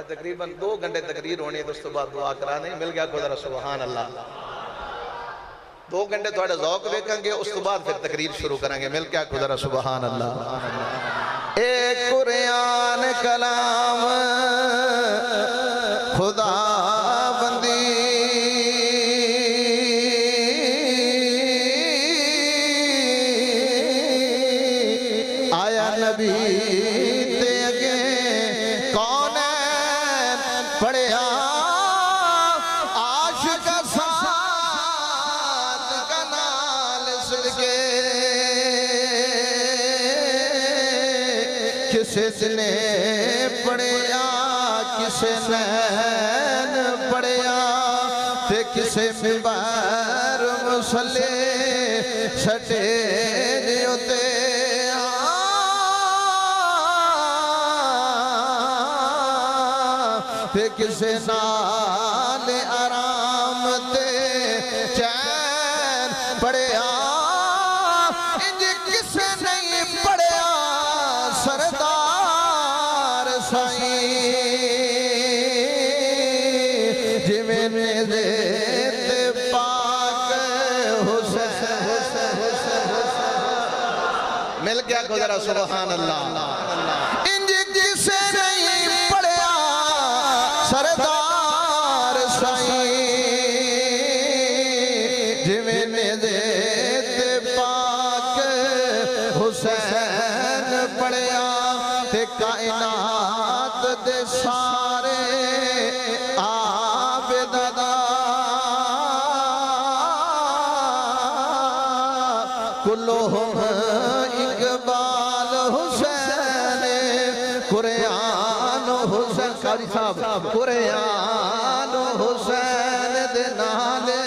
تقریباً 2 گھنٹے تقریر ہونی ہے تو اس تو بعد دعا کرا نہیں مل گیا کو ذرا سبحان اللہ 2 گھنٹے تھوڑا ذوق دیکھیں گے اس تو بعد پھر تقریر شروع کریں گے مل گیا کو ذرا سبحان اللہ ایک قرآن کلام خدا بندی آیا نبی تے اگے کونین پڑھیا عاشق ساتھ کنال صدقے کسے نے پڑھیا کسے نین پڑھیا تے کسے ممبر مسلے سٹے دیوتے تے کسے نال آرام تے چین پڑھیا انج کسے نہیں پڑھیا سردار سائیں جویں نیزے پاک حسین مل گیا کو ذرا سبحان اللہ انج کسے نہیں پڑھیا سردار سائیں جویں نیزے پاک حسین پڑھیا تے کائنات دے سارے عابداں کلہم اقبال حسین قرآن حسین قاری صاحب قرآن حسین دے نالے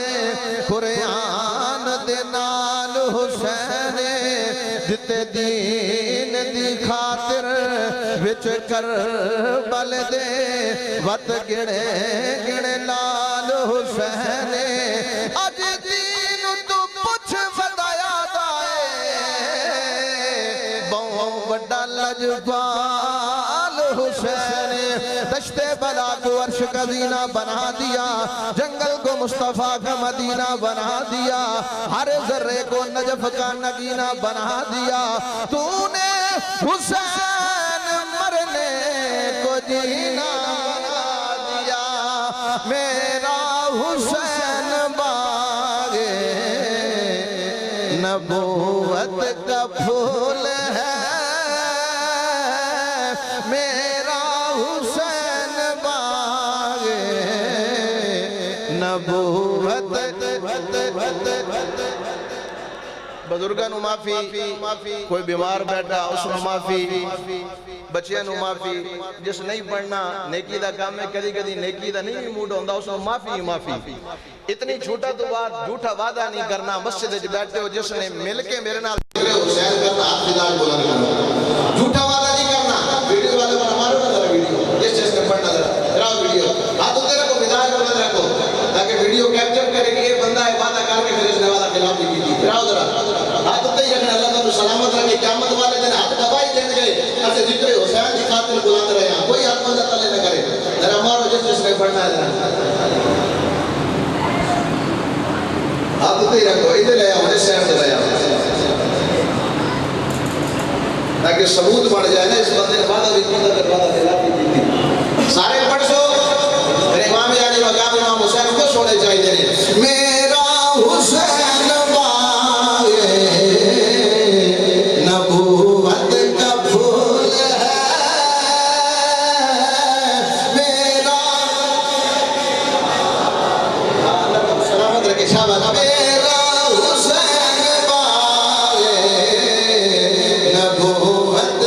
قرآن دے نال حسین جتے دین دی خاطر وچ کربل دے وط گڑے گڑے لال حسین اج دین تو پچھ ودایا وڈا لجپال حسین دشت بلا کو عرش کا زینہ بنا دیا جنگل کو مصطفیٰ کا مدینہ بنا دیا ہر ذرے کو نجف کا نگینہ بنا دیا تو نے حسین مرنے کو جینا بنا دیا میرا حسین باغ نبوت کا پھول ہے میرا حسین باغ نبوت بزرگاں نو معافی کوئی بیمار بیٹھا اس نو معافی بچیاں نو معافی جس نہیں پڑھنا نیکی دا کام ہے کدی کدی نیکی دا نہیں موڈ ہوندا اس نو معافی اتنی جھوٹا تو بات جھوٹا وعدہ نہیں کرنا مسجد وچ بیٹھے ہو جس نے مل کے میرے نال حسین کرنا ہاتھ فدار بولن کرنا جھوٹا وعدہ نہیں کرنا ویڈیو والے پر مارو نہ ذرا ویڈیو جس چیز کا پڑھنا ذرا ویڈیو ہاتھ تیرے کو فدار بولن رکھو تاکہ ویڈیو کیپچر کرے کہ یہ بندہ ہے وعدہ کر کے پھر اس نے وعدہ خلاف نہیں کی پھراؤ ذرا ہاتھ تے ہی رکھنا اللہ تعالی سلامت رکھے قیامت والے دن ہاتھ دبائی دین گئے اسے ذکر حسین کی خاطر بلند رہے ہیں کوئی ہاتھ بندہ تلے نہ کرے ذرا مارو جس نے پڑھنا ہے ذرا ہاتھ تے ہی رکھو ادھر لے آؤ اس سائڈ سے لے آؤ تاکہ ثبوت بڑھ جائے نا اس بندے نے وعدہ بھی کیا تھا وعدہ خلاف نہیں کی سارے پڑھ سو میرے امام علی مقام امام حسین کو سونے چاہیے میرا حسین باغ نبوت کا پھول ہے میرا سلامت رکھے شاباش میرا حسین باغ نبوت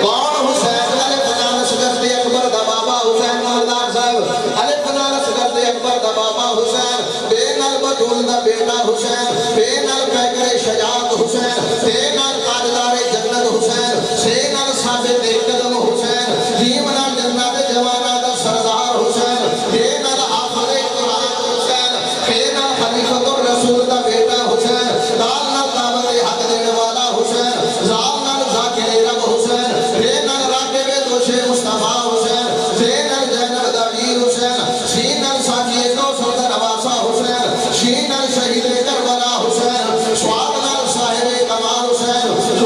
کون حسین الف نام شکست اکبر دا بابا حسین مردار صاحب الف نام شکست اکبر دا بابا حسین بے نال بطول دا بیٹا حسین بے نال پیکر شجاعت حسین بے نال تاجدار جنت حسین سے نال ثابت قدم حسین جیم نال جنت جوانا دا سردار حسین بے نال آخر قرآن حسین بے نال خلیفت الرسول دا بیٹا حسین دال نال دعوت حق دینے والا حسین زال نال ذاکر رب حسین بے نال راکب دوش مصطفیٰ حسین بے نال جنب دعویر حسین شین نال ساکی کو سلط نواسا حسین شین نال شہید کربلا حسین سواد نال صاحب کمال حسین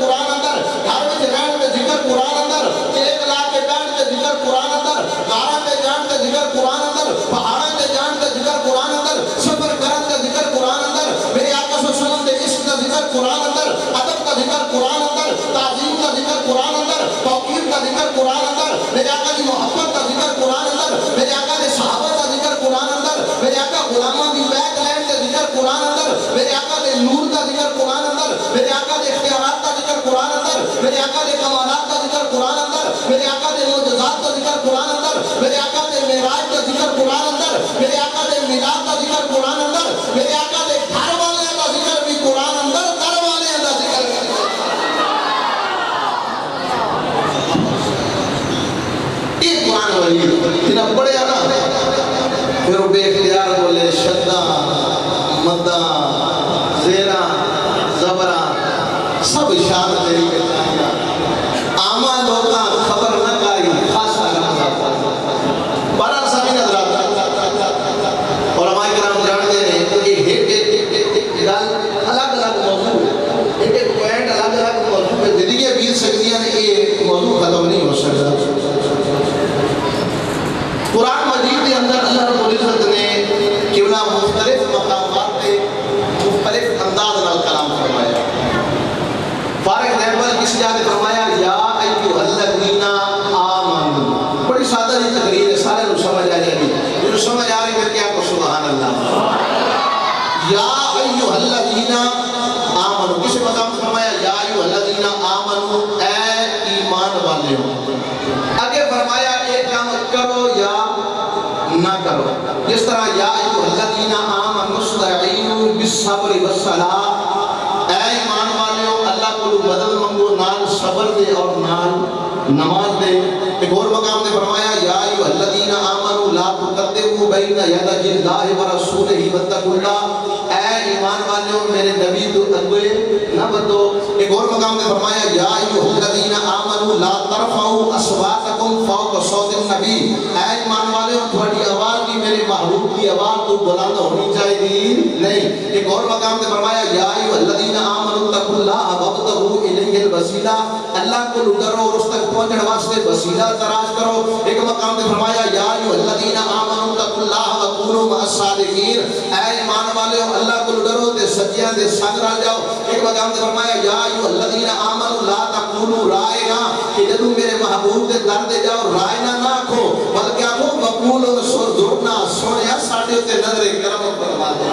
قرآن اندر گھر وچ رہن تے ذکر قرآن اندر ایک لا کے بیٹھ تے ذکر قرآن اندر غاراں تے جان تے ذکر قرآن اندر پہاڑاں تے جان تے ذکر قرآن اندر سفر کرن تے ذکر قرآن اندر میرے آقا صلی اللہ علیہ وسلم دے عشق دا ذکر قرآن اندر ادب دا ذکر قرآن اندر تعظیم دا ذکر قرآن اندر توقیر دا ذکر قرآن اندر میرے آقا دی محبت دا ذکر قرآن اندر میرے آقا دے صحابہ دا ذکر قرآن اندر میرے آقا غلاماں دی بیعت لین دا ذکر قرآن اندر میرے آقا دے نور دا ذکر قرآن اندر میرے آقا دے اختیارات دا ذکر قرآن اندر میرے آقا دے کمالات دا ذکر قرآن اندر میرے آقا دے معجزات دا ذکر قرآن اندر میرے آقا دے معراج دا ذکر قرآن اندر میرے آقا دے میلاد دا ذکر قرآن اندر میرے آقا دے گھر والے دا ذکر بھی قرآن اندر گھر والے دا ذکر بھی یہ قرآن ولی جنہاں پڑھے نا پھر وہ بے اختیار بولے شدہ مدہ زیرہ زبرہ سب اشارہ تیری کتائیاں آمہ لوگاں خبر نہ کاری خاص لگا بارہ سامین حضرات علماء کرام جانتے ہیں تو یہ الگ الگ موضوع ایک پوائنٹ الگ الگ موضوع پہ زندگی بیت سکتی ہیں یہ موضوع ختم نہیں ہو سکتا قرآن مجید کے اندر اللہ رب العزت نے کیونہ مختلف مقامات پہ مختلف انداز نال کلام فرمایا فار ایگزامپل کس جگہ نے فرمایا یا ایھا الذین آمنوا بڑی سادہ سی تقریر ہے سارے لوگ سمجھ آ جائے گی جو سمجھ آ رہی ہے کیا کو سبحان اللہ یا ایھا الذین آمنوا کس مقام فرمایا یا ایھا الذین آمنوا اے ایمان والےو آگے فرمایا ایک کام کرو یا نہ کرو جس طرح یا ایھا الذین آمنوا استعینوا بالصبر والصلاۃ اے ایمان والےو اللہ کو بدل منگو نال صبر دے اور نال نماز دے ایک اور مقام نے فرمایا یا ایھا الذین آمنوا لا تقدموا بین یدی اللہ ورسولہ واتقوا اللہ اے ایمان والےو میرے نبی تو اگے نہ بدو ایک اور مقام نے فرمایا یا ایھا الذین آمنوا لا ترفعوا اصواتکم فوق صوت النبی اے ایمان والےو تھوڑی آواز بھی میرے محبوب کی آواز تو بلند ہونی چاہیے نہیں ایک اور مقام نے فرمایا یا ایھا الذین آمنوا اتقوا اللہ وابتغوا الیہ الوسیلہ اللہ کو ڈرو اور اس تک پہنچنے واسطے وسیلہ تلاش کرو ایک مقام نے فرمایا یا ایھا الذین آمنوا اتقوا اللہ وکونوا مع الصادقین اے ایمان والےو اللہ کو ڈرو تے سچیاں دے ساتھ رہ جاؤ ایک مقام نے فرمایا یا ایھا الذین آمنوا لا تقولوا رائنا کہ جب میرے محبوب دے در دے جاؤ رائنا نہ کھو بلکہ آخو وقولوا انظرنا سنیا ساڈے تے نظر کرم فرما دے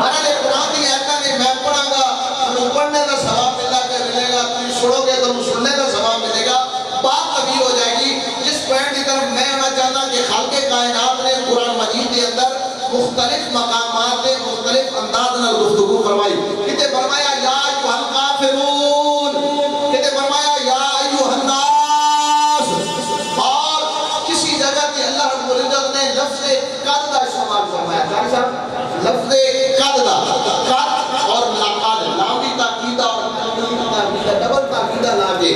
ارے قرآن کی ایتاں نے میں پڑھاں گا تو پڑھنے کا ثواب ملے گا تم سنو گے تو سننے کا ثواب ملے گا بات کبھی ہو جائے گی جس پوائنٹ کی طرف میں ہونا چاہتا کہ خالق کائنات نے قرآن مجید کے اندر مختلف مقامات میں مختلف انداز میں گفتگو فرمائی کتے فرمایا یا ایھا الکافرون کتے فرمایا یا ایھا الناس اور کسی جگہ کی اللہ رب العزت نے لفظ قد کا استعمال فرمایا جان صاحب لفظ قد دا قد اور لقد لام بھی تاکید اور ڈبل تاکید لا کے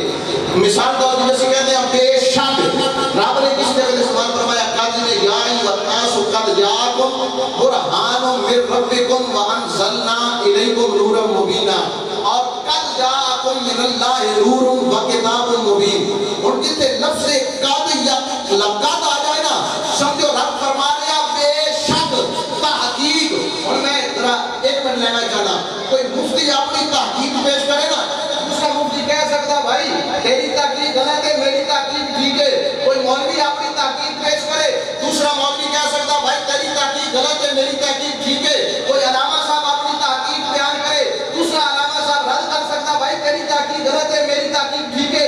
مثال طور پر جیسے کہتے ہیں بے شک رب نے کس جگہ استعمال فرمایا قد نے یا ایھا الناس قد جاءکم برہان من ربکم وانزلنا الیکم نورا مبینا اور قد جاءکم من اللہ نور وکتاب مبین اور جتے لفظ قد یا لقد آ جائے نا سمجھو رب فرما رہا بے شک تحقیق اور میں ذرا ایک منٹ لینا چاہتا کوئی مفتی اپنی تحقیق پیش کرے نا دوسرا مفتی کہہ سکتا بھائی تیری تحقیق غلط ہے میری تحقیق ٹھیک ہے کوئی مولوی اپنی تحقیق پیش کرے دوسرا مولوی کہہ سکتا بھائی تیری تحقیق غلط ہے میری تحقیق ٹھیک ہے کوئی علامہ صاحب اپنی تحقیق بیان کرے دوسرا علامہ صاحب رد کر سکتا بھائی تیری تحقیق غلط ہے میری تحقیق ٹھیک ہے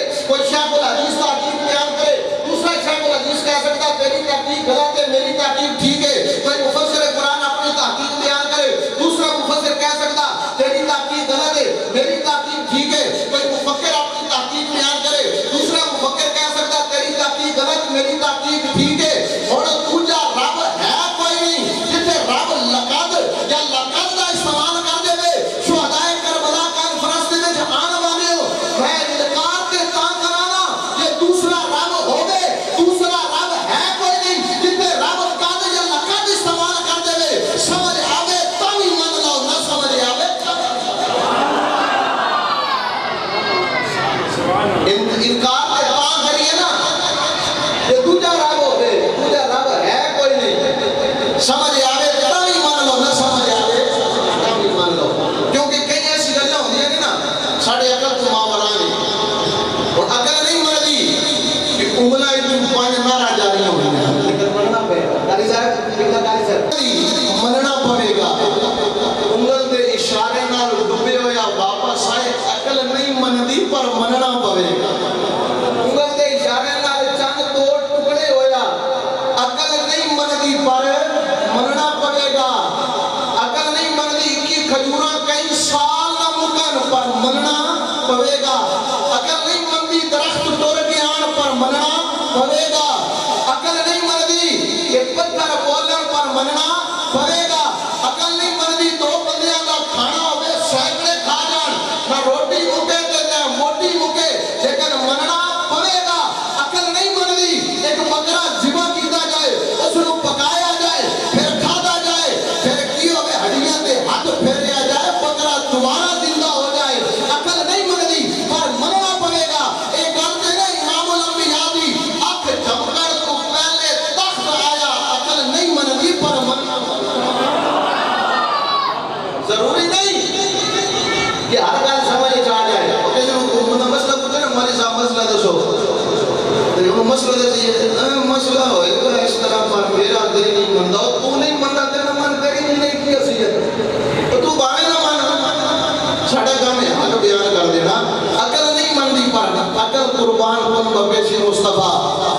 عقل قربان کن بپیش مصطفیٰ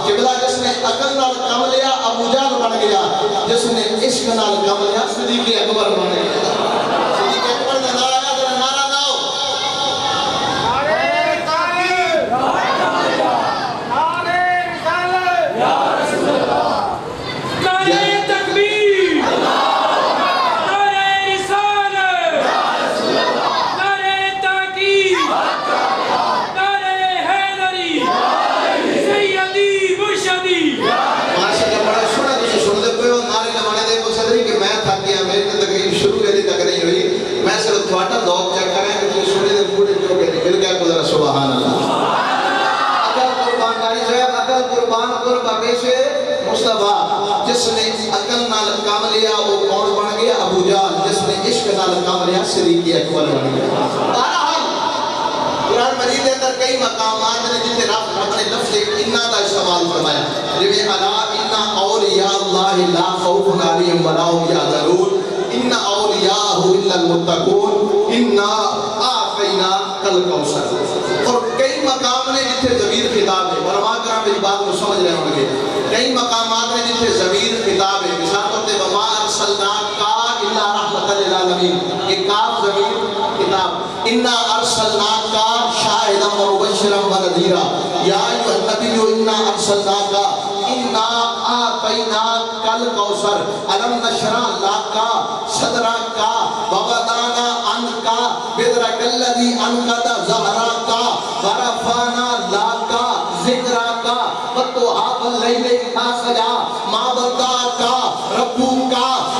قبلہ جس نے عقل نال کم لیا ابو جہل بن گیا جس نے عشق نال کم لیا صدیق اکبر بن گیا صدیق اکبر نے نعرہ آیا ذرا نعرہ لاؤ سبحان اللہ عقل قربان داری جو ہے عقل قربان کر بابیش مصطفیٰ جس نے عقل نال کام لیا وہ کون بن گیا ابو جہل جس نے عشق نال کام لیا صدیق اکبر بن گیا بہرحال قرآن مجید کے اندر کئی مقامات نے جن کے رب اپنے لفظ انا کا استعمال فرمایا جویں الا ان اولیاء اللہ لا خوف علیہم ولا هم یحزنون ان اولیاء الا المتقون انا اعطینا الکوثر اور کئی مقام نے جتھے ضمیر خطاب ہے علماء کرام میری بات کو سمجھ رہے ہوں گے کئی مقامات نے جتھے ضمیر خطاب ہے مثال طور پر وما ارسلناک الا رحمۃ للعالمین یہ کاف ضمیر خطاب انا ارسلناک شاہدا ومبشرا ونذیرا یا ایھا النبی انا ارسلناک انا اعطیناک الکوثر الم نشرح لک صدرک ووضعنا عنک وزرک الذی انقض ظہرک ورفعنا لک ذکرک وطہاب اللیل اذا سجا ما ودعک ربک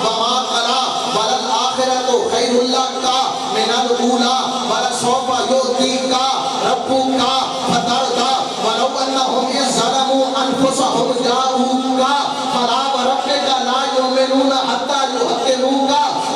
وما قلى وللآخرۃ خیر لک من الاولی ولسوف یؤتیک ربک فترضی ولو انہم اذ ظلموا انفسهم جاءوک فلا وربک لا یؤمنون حتی یحکموک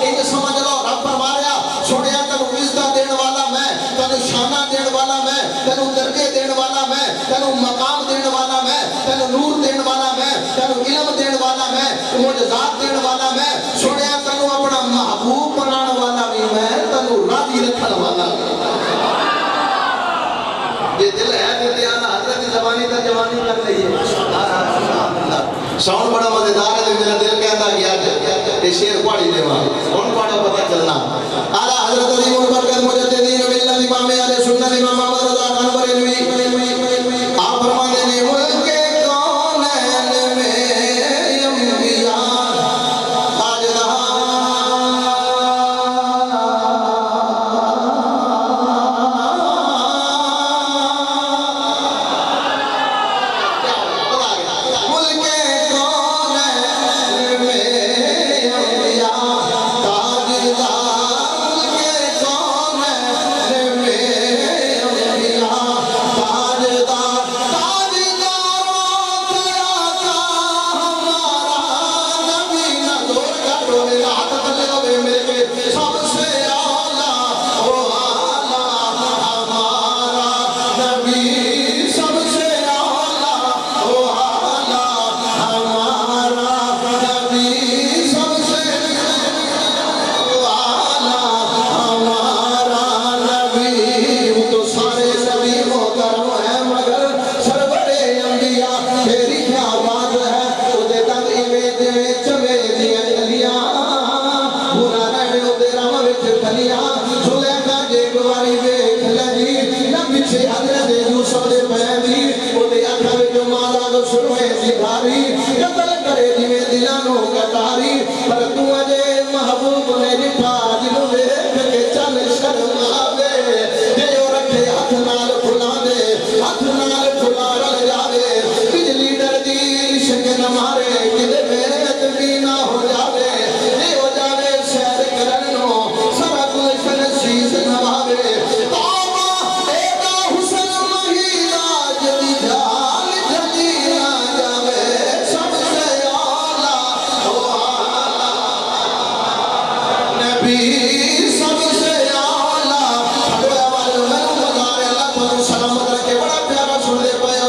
یہ سمجھ لو رب فرما رہا سنیا تینوں عزت دین والا میں تینوں شانہ دین والا میں تینوں درجے دین والا میں تینوں مقام دین والا میں تینوں نور دین والا میں تینوں علم دین والا میں معجزات دین والا میں سنیا تینوں اپنا محبوب بنانے والا بھی میں تینوں راضی رکھنے والا یہ دل ہے کہ دیانا حضرت زبانی تا جوانی کر رہی ہے ساؤنڈ بڑا مزیدار ہے میرا دل کہتا گیا کہ شیر پاڑی دے وہاں کون پاڑا پتہ چلنا اعلیٰ حضرت عظیم البرکت مجددین ملت امام اہل سنت امام محمد رضا خان بریلوی آپ فرماتے ہیں ملک کونین میں انبیاء تاجدار سلام کے بڑا پیارا سن دے پایا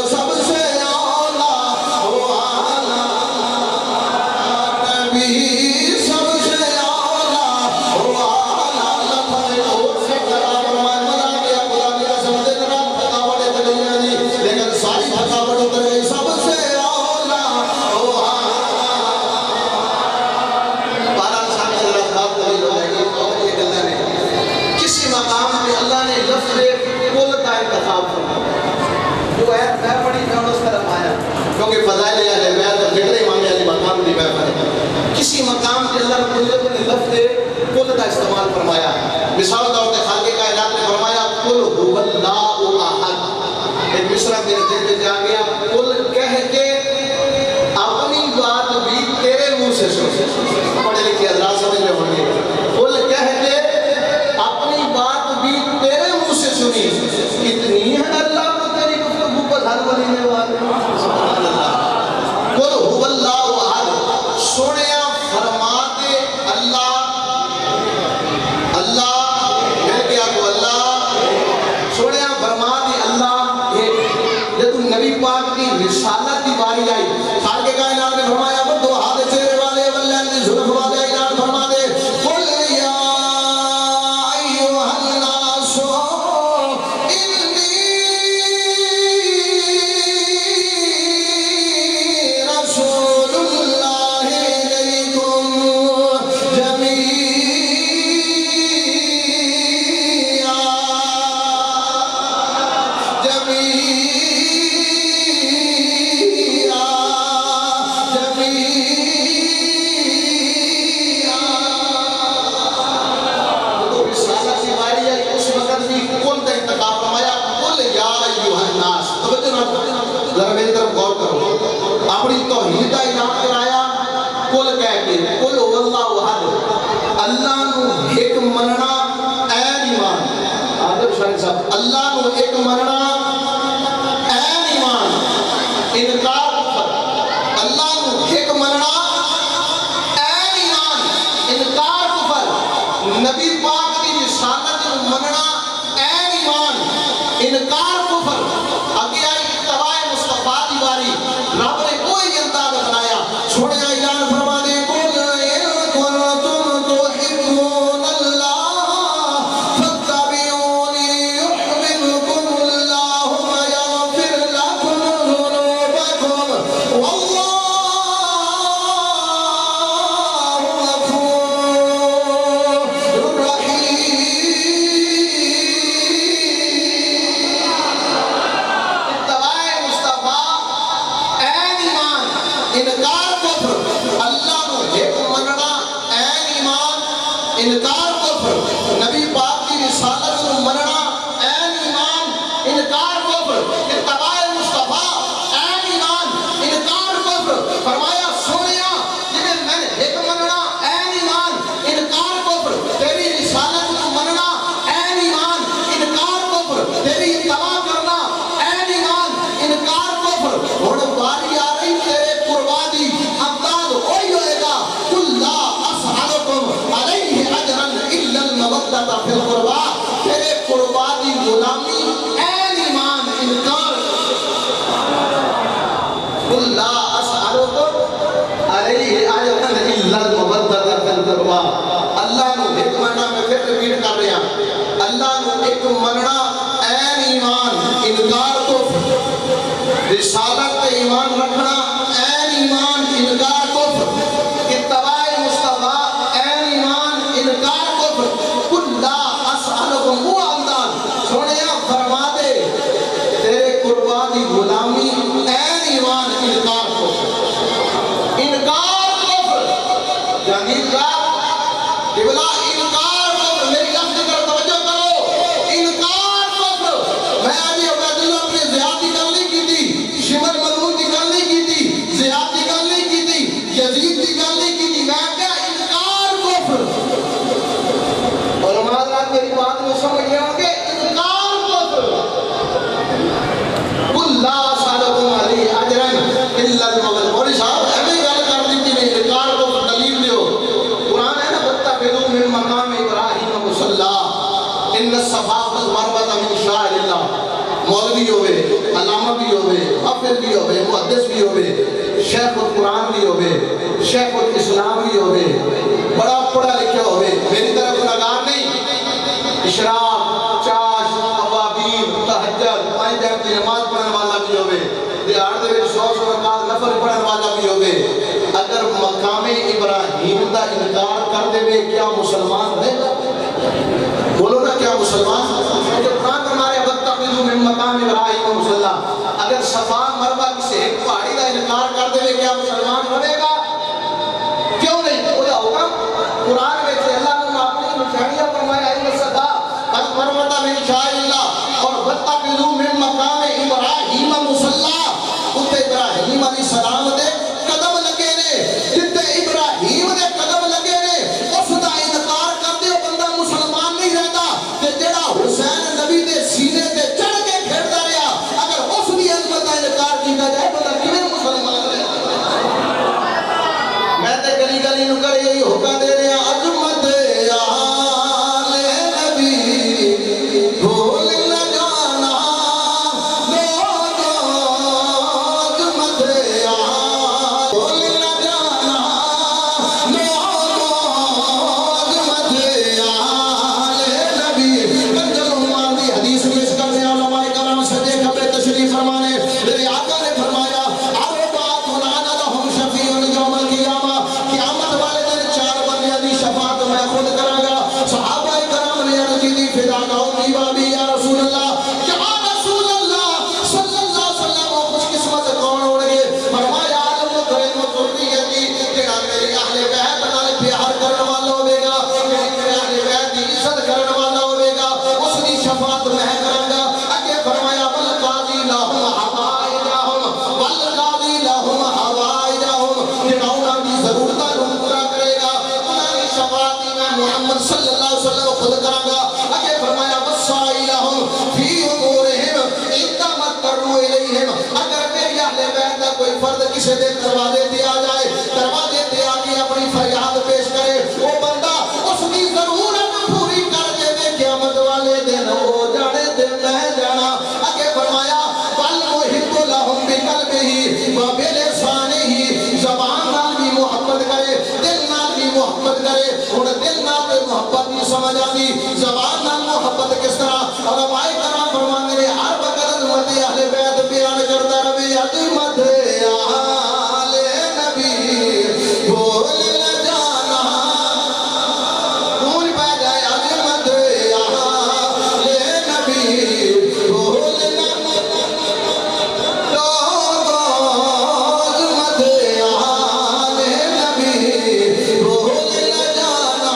روایت میں پڑھی میں اس طرف آیا کیونکہ فضائل اہل بیت اور جگہ امام علی مقام دی میں پڑھی کسی مقام کے اندر کوئی اپنے لفظ کل کا استعمال فرمایا مثال طور پہ خالق کائنات نے فرمایا قل هو اللہ احد ایک مصرع میرے دل میں جا گیا قل کہہ کے اپنی بات بھی تیرے منہ سے سن پڑھے لکھے حضرات سمجھ رہے ہوں گے قل کہہ کے اپنی بات بھی تیرے منہ سے سنی اتنی ہے اللہ کو تیری گفتگو پر ہر بلینے والے قل هو اللہ احد سنیا فرما دے اللہ نبی پاک کی رسالت کی باری آئی خالق کائنات نے فرمایا وہ دو ہاتھ چہرے والے واللین کی ظلف والے اعلان فرما دے قل یا ایوہ الناس انی رسول اللہ الیکم جمیعا اپنی توحید کا اعلان کرایا کل کہہ کے کل هو اللہ احد اللہ نو ایک مننا این ایمان آدم شاہد صاحب اللہ نو ایک مننا این ایمان انکار کفر اللہ نو ایک مننا این ایمان انکار کفر نبی پاک کی رسالت نو مننا این ایمان انکار کفر اگے آئی اتباع مصطفیٰ دی باری رب نے کوئی انداز بنایا چھوڑے اعلان فرما دے قل ان کنتم تحبون اللہ فاتبعونی یحببکم اللہ ویغفر لکم ذنوبکم واللہ غفور رحیم انکار کفر اللہ نو ایک مننا این ایمان انکار کفر نبی پاک کی رسالت کو مننا این ایمان انکار کفر اتباع مصطفیٰ این ایمان انکار کفر فرمایا سنیا جنہیں میں نے ایک مننا این ایمان انکار کفر تیری رسالت کو مننا این ایمان انکار کفر تیری اتباع کرنا این ایمان انکار کفر اور باری آ رہی تیرے قربانی امداد ہوئی ہوئے گا قل لا اسألکم علیہ اجرا الا المودۃ فی القربا تیرے قربانی غلامی این ایمان انکار قل لا اسألکم علیہ اجرا الا المودۃ فی القربا اللہ نو ایک مننا میں پھر ریپیٹ کر رہا اللہ نو ایک مننا این ایمان انکار کفر رسالت پہ ایمان رکھنا این ایمان انکار کفر اتباع مصطفیٰ این ایمان انکار کفر قل لا اسألکم وہ انداز سنیا فرما دے تیرے قربانی غلامی این ایمان انکار کفر انکار کفر جہانگیر صاحب قبلہ انکار کفر میری لفظ کر توجہ کرو انکار کفر میں آجی عبید اللہ اپنے زیادتی کر لی کی تھی شمر مضمون کی گل نہیں کی تھی زیاد کی گل نہیں کی تھی یزید کی گل نہیں کی تھی میں کیا انکار کفر علماء حضرات میری بات میں سمجھ گیا ہوں کہ انکار کفر قل لا اسألکم علیہ اجرا الا المودۃ مولی صاحب ایویں گل کر دی کہ انکار کو دلیل دیو قرآن ہے نا واتخذوا من مقام ابراہیم مصلی ان الصفا والمروہ من شعائر اللہ مولوی ہوئے علامہ بھی ہوئے حافظ بھی ہوئے محدث بھی ہوئے شیخ القرآن بھی ہوئے شیخ الاسلام بھی ہوئے بڑا پڑھا لکھا ہوئے میری طرف نگار نہیں اشراق چاش اوابین تہجد پانچ ٹائم کی نماز پڑھنے والا بھی ہوئے دیہڑ دے وچ 100 رکعت نفل پڑھنے والا بھی ہوئے اگر مقام ابراہیم دا انکار کر دے کیا مسلمان رہے گا بولو نا کیا مسلمان جو قرآن ہمارے واتخذوا من مقام ابراہیم مصلی صفا مروا کسی ایک پہاڑی کا انکار کر دے کیا مسلمان رہے گا؟ کیوں نہیں؟ وہ حکم قرآن میں سے اللہ نے اپنی نشانیاں فرمایا ہے صدا قد فرمتا من شاء اللہ اور واتخذوا من مقام ابراہیم مصلی تے ابراہیم علیہ السلام دے قدم لگے نے جتے ابراہیم دے قدم لگے نے اس دا انکار کر دے بندہ مسلمان نہیں رہتا تے جڑا حسین نبی دے سینے تے چڑھ کے کھیڑدا رہیا اگر اس دی عظمت دا انکار کیتا جائے بندہ کیویں مسلمان رہے؟ میں تے گلی گلی نو کر یہی حکم دے رہا عظمت آل نبی بھول نہ جانا لوگوں عظمت آل بھول نہ جانا لوگوں عظمت آل نبی کنزل عمان دی حدیث پیش کرنے علماء کرام سجے کھبے تشریف فرمانے میرے آقا نے فرمایا عربات ونانا لہم شفیع یوم القیامہ قیامت والے دن چار بندیاں دی شفاعت میں خود کراں گا صحابہ کرام نے عرض کی فدا کا امی بابی یا رسول اللہ صلی اللہ علیہ وسلم خوش قسمت کون ہو گے؟ فرمایا عالم و کریم و ذریتی جڑا میرے اہل بیت نال پیار کرن والا ہوے گا میرے اہل بیت دی عزت کرن والا ہوے گا اس دی شفاعت میں کراں گا اگے فرمایا والقاضی لہم حوائجہم والقاضی لہم حوائجہم جڑا انہاں دی ضرورتاں نوں پورا کرے گا انہاں دی شفاعت میں محمد صلی اللہ علیہ وسلم خود کراں گا اگے فرمایا وصائلہم فی امورہم اذا متروا الیہم اگر میرے اہل بیت دا کوئی فرد کسی دے دروازے تے آ جائے دروازے تے آ کے اپنی فریاد پیش کرے وہ بندہ اس کی ضرورت پوری کر دے قیامت والے دن ہو جانے تے میں جانا اگے فرمایا والمحب لہم بقلبہ وبلسانہ زبان نال بھی محبت کرے دل نال بھی محبت کرے ہن دل نال تے محبت نہیں سمجھ آتی زبان نال محبت کس طرح علماء کرام فرماندے نے ہر وقت عظمت اہل بیت بیان کرتا رہے عظمت آل نبی بھول نہ جانا کون پہ جائے عظمت آل نبی بھول نہ لوگوں عظمت آل نبی بھول نہ جانا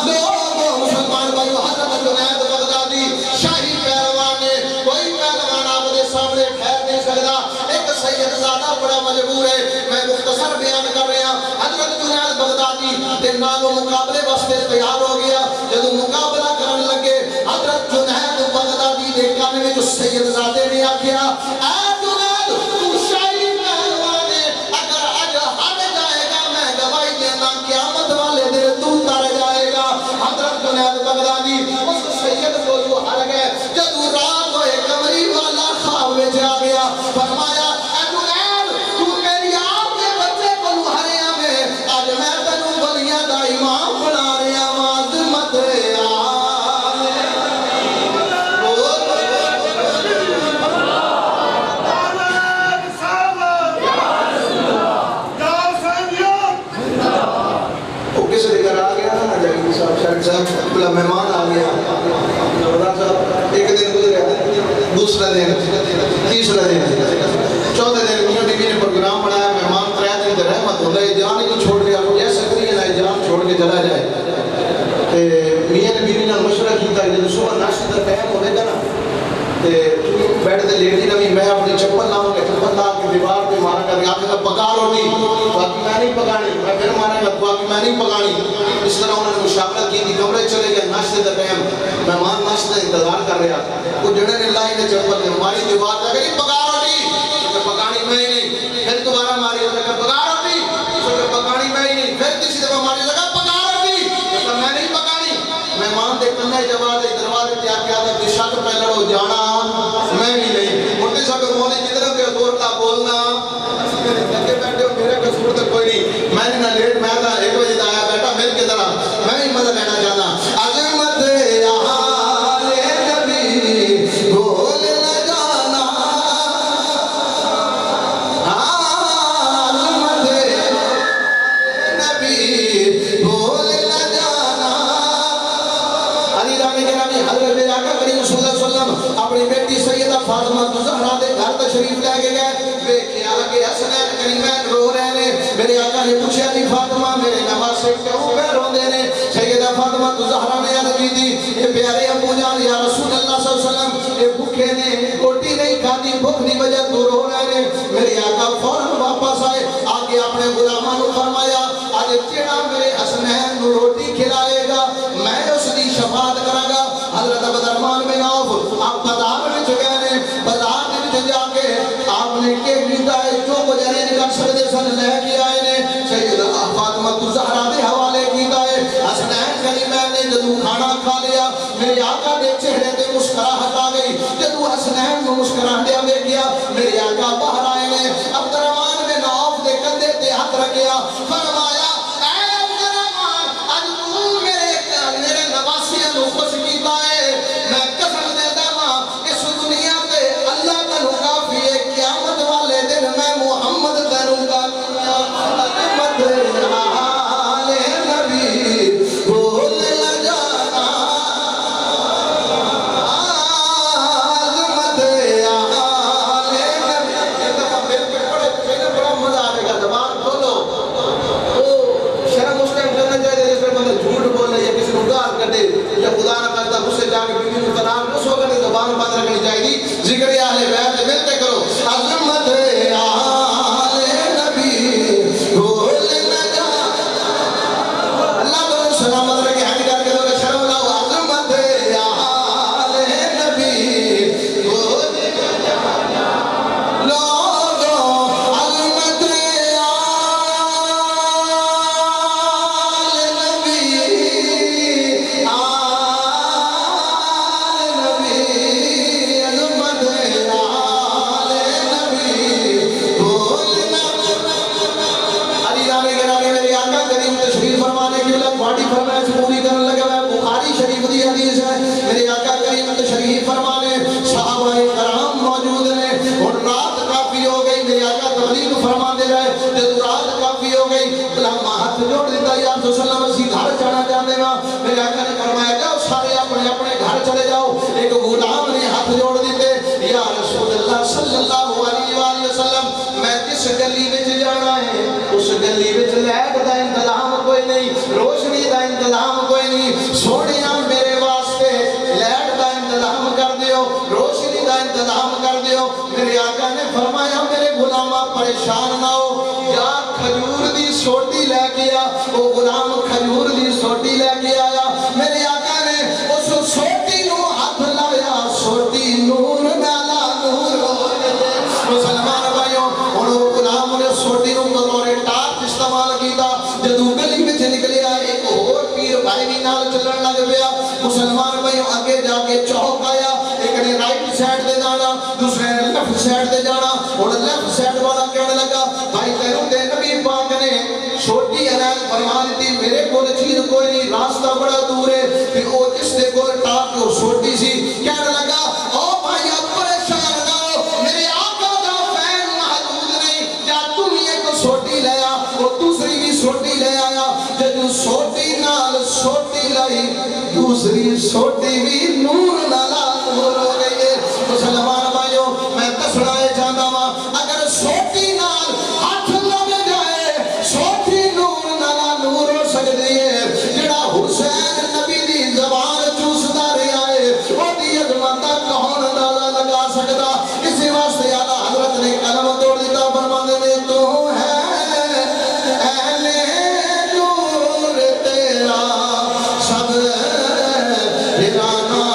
لوگوں مسلمان بھائیو حضرت جنید بغدادی شاہی پہلوان نے کوئی پہلوان آپ دے سامنے ٹھہر نہیں سکتا ایک سید زادہ بڑا مجبور ہے میں مختصر بیان کر رہا حضرت جنید بغدادی دے نالوں مقابلے واسطے تیار ہو گیا جدو مقابلہ کرن لگے حضرت جنید بغدادی دے کان میں جو سید زادے نے آکھیا اے جنید تو شاہی پہلوان ہے اگر اج ہٹ جائے گا میں گواہی دینا قیامت والے دن تو تر جائے گا حضرت جنید بغدادی اس سید کو جو ہر گئے جدو رات ہوئے کمری والا خواب میں جا گیا فرمایا اے جنید تو میری آپ کے بچے کو ہریا میں آج میں تنوں بلیاں دا امام بنا رہا عظمت آل وہ کس لے کر آ گیا نا جاگیر صاحب شاہد صاحب بلا مہمان آ گیا جوردار صاحب ایک دن گزرے دوسرا دن تیسرا دن چوتھے دن میاں بی بی نے پروگرام بنایا مہمان 3 دن تے رحمت اللہ جان ہی چھوڑ گیا جیسے کوئی نہ جان چھوڑ کے چلا جائے تے میاں نے بیوی نال مشورہ کیتا کہ صبح ناشتے دا ٹائم ہوے گا نا تے بیٹھ تے لیٹی نہ میں اپنی چپل لاؤں گا چپل لا کے دیوار پہ مارا کر آپ نے پکا روٹی باقی میں نہیں پکانی میں پھر مارے گا باقی میں نہیں پکانی اس طرح انہوں نے مشاورت کی تھی کمرے چلے گئے ناشتے دا ٹائم مہمان ناشتے کا انتظار کر رہا وہ جڑے نے لائی نے چپل نے ہماری دیوار پہ کہ پکا روٹی پکانی میں ہی نہیں پھر دوبارہ ماری لگا پکا روٹی پکانی میں ہی نہیں پھر تیسری دفعہ ماری لگا پکا روٹی میں نہیں پکانی مہمان دے کنے جواب دے دروازے تے آ کے آدھا بے شک پہ لڑو جانا میں بھی نہیں مٹی صاحب مولوی کی طرف کے دور کا بولنا لگے بیٹھے ہو میرے قصور تو کوئی نہیں میں نے نہ لیٹ میں تھا 1 بجے آیا بیٹا مل کے ذرا میں بھی مزہ لینا چاہتا عظمت آل نبی بھول نہ جانا تشریف لے کے گئے دیکھیا کہ حسنین کریمین رو رہے ہیں میرے آقا نے پوچھا جی فاطمہ میرے نواسے کیوں پہ روندے نے سیدہ فاطمہ تو زہرا نے عرض کی تھی یہ پیارے ابو جان یا رسول اللہ صلی اللہ علیہ وسلم یہ بھوکے نے روٹی نہیں کھاتی بھوک نہیں وجہ تو رو رہے ہیں میرے آقا فوراً واپس آئے آگے اپنے غلاموں نے فرمایا آج جڑا میرے حسنین کو روٹی کھلائے گا میں اس کی شفاعت کراں گا حضرت عبدالرحمن بن عوف آپ بازار میں گئے نے بازار میں جا کے آپ نے کہ کیتا ہے جو گزارے نکل سکتے سن لے کے آئے نے سیدہ فاطمہ الزہرا دے حوالے کیتا ہے حسنین کریمین نے جدو کھانا کھا لیا میرے آقا دے چہرے تے مسکراہٹ آ گئی جدو حسنین کو مسکراہٹ آ گیا میرے آقا باہر آئے نے عبدالرحمن بن عوف دے کندھے تے ہاتھ رکھیا فرمایا اے عبدالرحمن اج تو میرے نواسیاں نو خوش کیتا ہے میں قسم دیتا ہاں اس دنیا تے اللہ تینوں کافی ہے قیامت والے دن میں محمد تینوں کا مت آل نبی بول نہ جانا عظمت آل نبی ایک دفعہ میرے پہ پڑے پھر بڑا مزہ آئے گا زبان کھولو شرم اس ٹائم کرنا چاہیے جس میں بندہ جھوٹ بولے یا کسی نگار کرے یا خدا نہ کرتا غصے جا کے بیوی کو طلاق اس وقت زبان بند رکھنی چاہیے ذکر اہل بیت ملتے کرو عظمت آل نبی بول نہ جانا اللہ تعالی سلامت رکھے حج کر کے لوگ شرم لاؤ عظمت آل نبی بول نہ جانا لوگوں عظمت آل نبی عظمت آل نبی بولنا علی جانے کے نامی میری آقا کریم تشریف فرمانے کی لگ باڈی فرمائش پوری کرنے لگا ہے بخاری شریف دی حدیث ہے میری آقا کریم تشریف فرمانے صحابہ کرام موجود نے اور رات کافی ہو گئی میری آقا تبلیغ فرما دے رہے جب رات کافی ہو گئی غلامہ ہاتھ جوڑ دیتا یا رسول اللہ اسی گھر جانا چاہتے گا میرے آقا نے فرمایا جاؤ سارے اپنے اپنے گھر چلے جاؤ ایک غلام نے ہاتھ جوڑ دیتے یا رسول اللہ صلی اللہ علیہ وآلہ وسلم میں جس گلی وچ جانا ہے اس گلی وچ لائٹ دا انتظام کوئی نہیں روشنی دا انتظام کوئی نہیں سونیا میرے واسطے لائٹ دا انتظام کر دیو روشنی دا انتظام کر دیو میرے آقا نے فرمایا میرے غلامہ پریشان نہ ہو یا کھجور دی سوٹی لے کے آ وہ غلام کھجور دی سوٹی لے کے آیا میرے آقا نے اس سوٹی نو ہاتھ لایا سوٹی نور نالا نور ہو گئے مسلمان بھائیوں انہوں غلام نے سوٹی نو بطور ٹارچ استعمال کیتا جدو گلی میں نکلیا ایک اور پیر بھائی بھی نال چلن لگ پیا مسلمان بھائیوں آگے جا کے چوک آیا ایک نے رائٹ سائڈ دے جانا دوسرے نے لیفٹ سائڈ دے جانا اور لیفٹ سائڈ والا کہنے لگا بھائی تینوں دے نبی پاک نے چھوٹی عنایت فرما دیتی میرے کو چیز کوئی نہیں راستہ بڑا دور ہے پھر وہ جس دے کو ٹاپ کو چھوٹی سی کہنے لگا او بھائی آپ پریشان نہ ہو میرے آقا دا فین محدود نہیں یا تم یہ کو چھوٹی لیا وہ دوسری بھی چھوٹی لے آیا جب چھوٹی نال چھوٹی لائی دوسری چھوٹی بھی نور نالا نور ہو گئی ہے مسلمان بھائیوں میں دسنا چاہتا ہوں اگر چھوٹی نال ہاتھ لگ جائے چھوٹی نور نالا نور ہو سکتی ہے جڑا حسین نبی دی زبان چوستا رہا ہے وہ دی عظمت کون نالا لگا سکتا اسی واسطے اعلیٰ حضرت نے قلم توڑ دیتا فرماتے نے تو ہے اہل نور تیرا سب ہرانا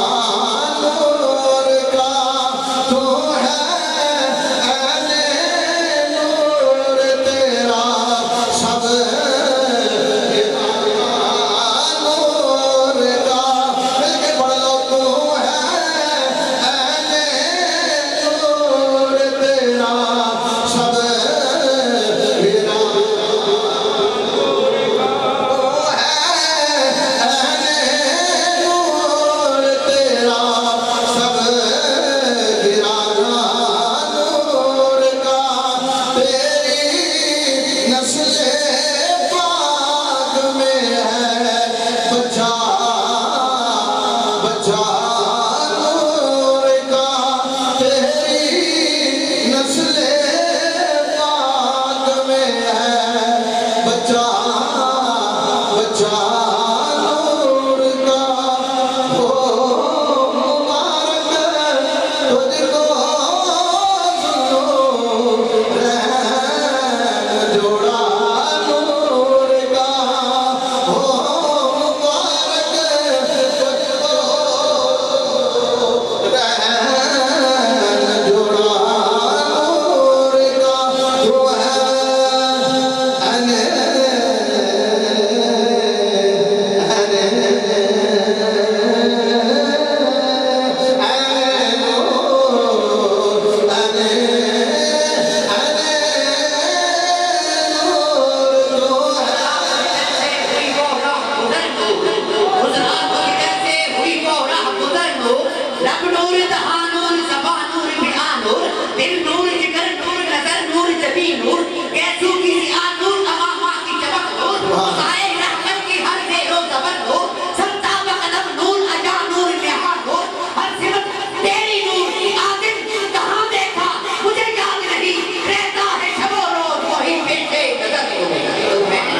جگر نور نظر نور جبی نور کیسو کی ریاض نور امامہ کی چمک نور سائے رحمت کی ہر زیر و زبر نور سمتا بقدم نور اجا نور نہا نور ہر سمت تیری نور آدم کہاں دیکھا مجھے یاد نہیں رہتا ہے شب و روز وہی پیشے نظر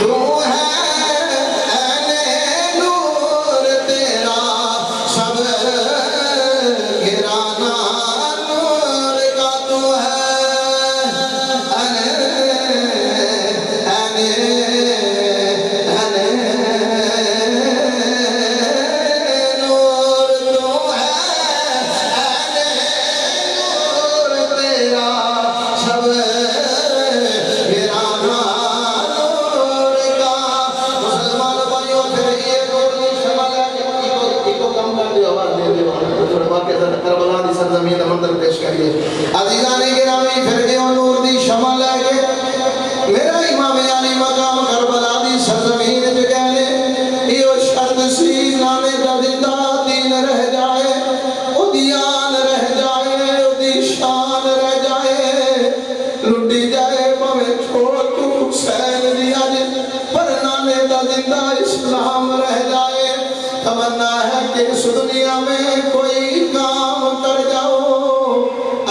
تو ہے نور تیرا سب گرانا نور کا تو ہے نور تو ہے نور تیرا سب گرانا نور کا مسلمان بھائیوں پھر یہ نور کی شمع ہے کو کم کر دے آواز دے دے کربلا دی سرزمین منظر پیش کریے عزیزان گرامی پھر یہ نور دی شمع لے کے میرا امام علی مقام کربلا دی سرزمین جو کہنے یہ شرط سی نانے دا زندہ دین رہ جائے او دیان رہ جائے او دی شان رہ جائے لٹی جائے پویں چھوڑ تو حسین دی آج پر نانے دا زندہ اسلام رہ جائے تمنا ہے کہ اس دنیا میں کوئی کام کر جاؤ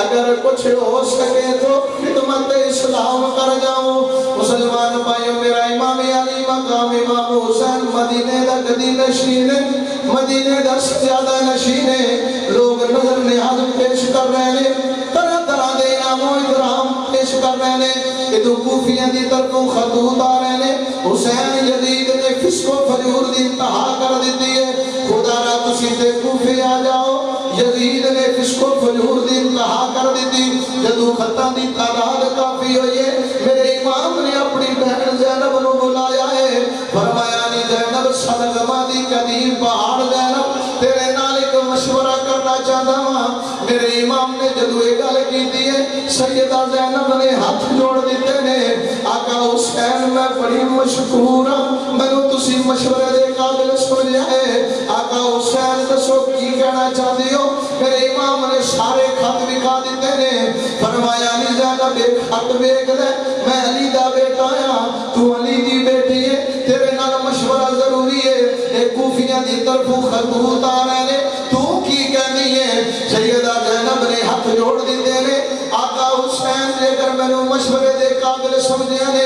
اگر کچھ ہو سکے تو خدمت اسلام کر جاؤ مسلمان بھائیوں میرا امام علی مقام امام حسین مدینے دا گدی نشین مدینے دا سجادہ نشین لوگ نظر نیاز پیش کر رہے ہیں طرح طرح دے انعام و اکرام پیش کر رہے ہیں ادھو کوفیاں دی طرفوں خطوط آ رہے ہیں حسین یزید نے فسق و فجور دی انتہا کر دیتی ہے خدا را تسی تے کوفے آ جاؤ یزید نے فسق و فجور دی انتہا کر دیتی جدو خطاں دی تعداد کافی ہوئی ہے میرے امام نے اپنی بہن زینب نو بلایا ہے فرمایا نی زینب صدقہ دی قدیم پہاڑ زینب تیرے نال ایک مشورہ کرنا چاہتا ہوں میرے امام نے جدو ایک گل کیتی ہے سیدہ زینب نے ہاتھ جوڑ دیتے نے آقا حسین میں بڑی مشکور ہوں میں نے تسی مشورے دے قابل سمجھا ہے آقا حسین دسو کی کہنا چاہتی ہو میرے امام نے سارے خط بکھا دیتے نے فرمایا علی زینب ایک خط بیک دے میں علی دا بیٹا ہاں تو علی دی بیٹی ہے تیرے نال مشورہ ضروری ہے ایک کوفیاں دی طرفوں خطوط آ رہے نے تو کی کہنی ہے سیدہ زینب نے ہاتھ جوڑ دیتے نے آقا حسین لے کر میں نے مشورے دے قابل سمجھے نے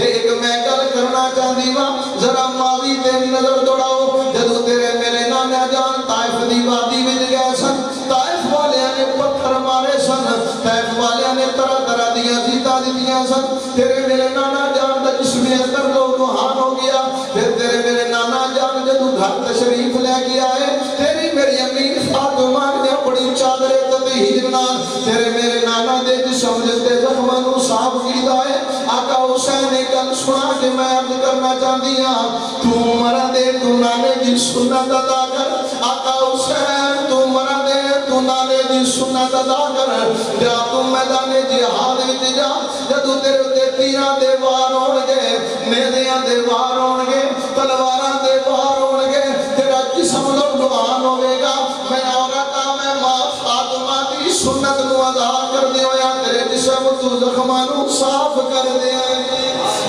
ایک میں گل کرنا چاہتی ہوں ذرا ماضی تے نظر دوڑاؤ جدو تیرے میرے نانا جان طائف دی وادی میں گئے سن طائف والے نے پتھر مارے سن طائف والے نے طرح طرح دیاں زیتا دیاں سن تیرے میرے نانا جان دا جسم اندر لو روحان ہو گیا پھر تیرے میرے نانا جان جدو گھر تشریف لے گیا ہے تیری میری امی فاطمہ نے اپنی چادر تطہیر نال تیرے میرے نانا دے جسم جتے زخمانو صاف کیتا ہے آقا حسین نے گل سنا کہ میں عرض کرنا چاہتی ہوں تو مرا دے تو نانے دی سنت ادا کر آقا حسین تو مرا دے تو نانے دی سنت ادا کر جا تو میدان جہاد وچ جا جدو تیرے تے تیراں دے وار ہون گے نیزیاں دے وار ہون گے تلواراں دے وار ہون گے تیرا جسم لڑان ہوے گا میں عورت میں ماں فاطمہ دی سنت نو ادا کر دے ہویا تیرے جسم تو زخمانو صاف کر دے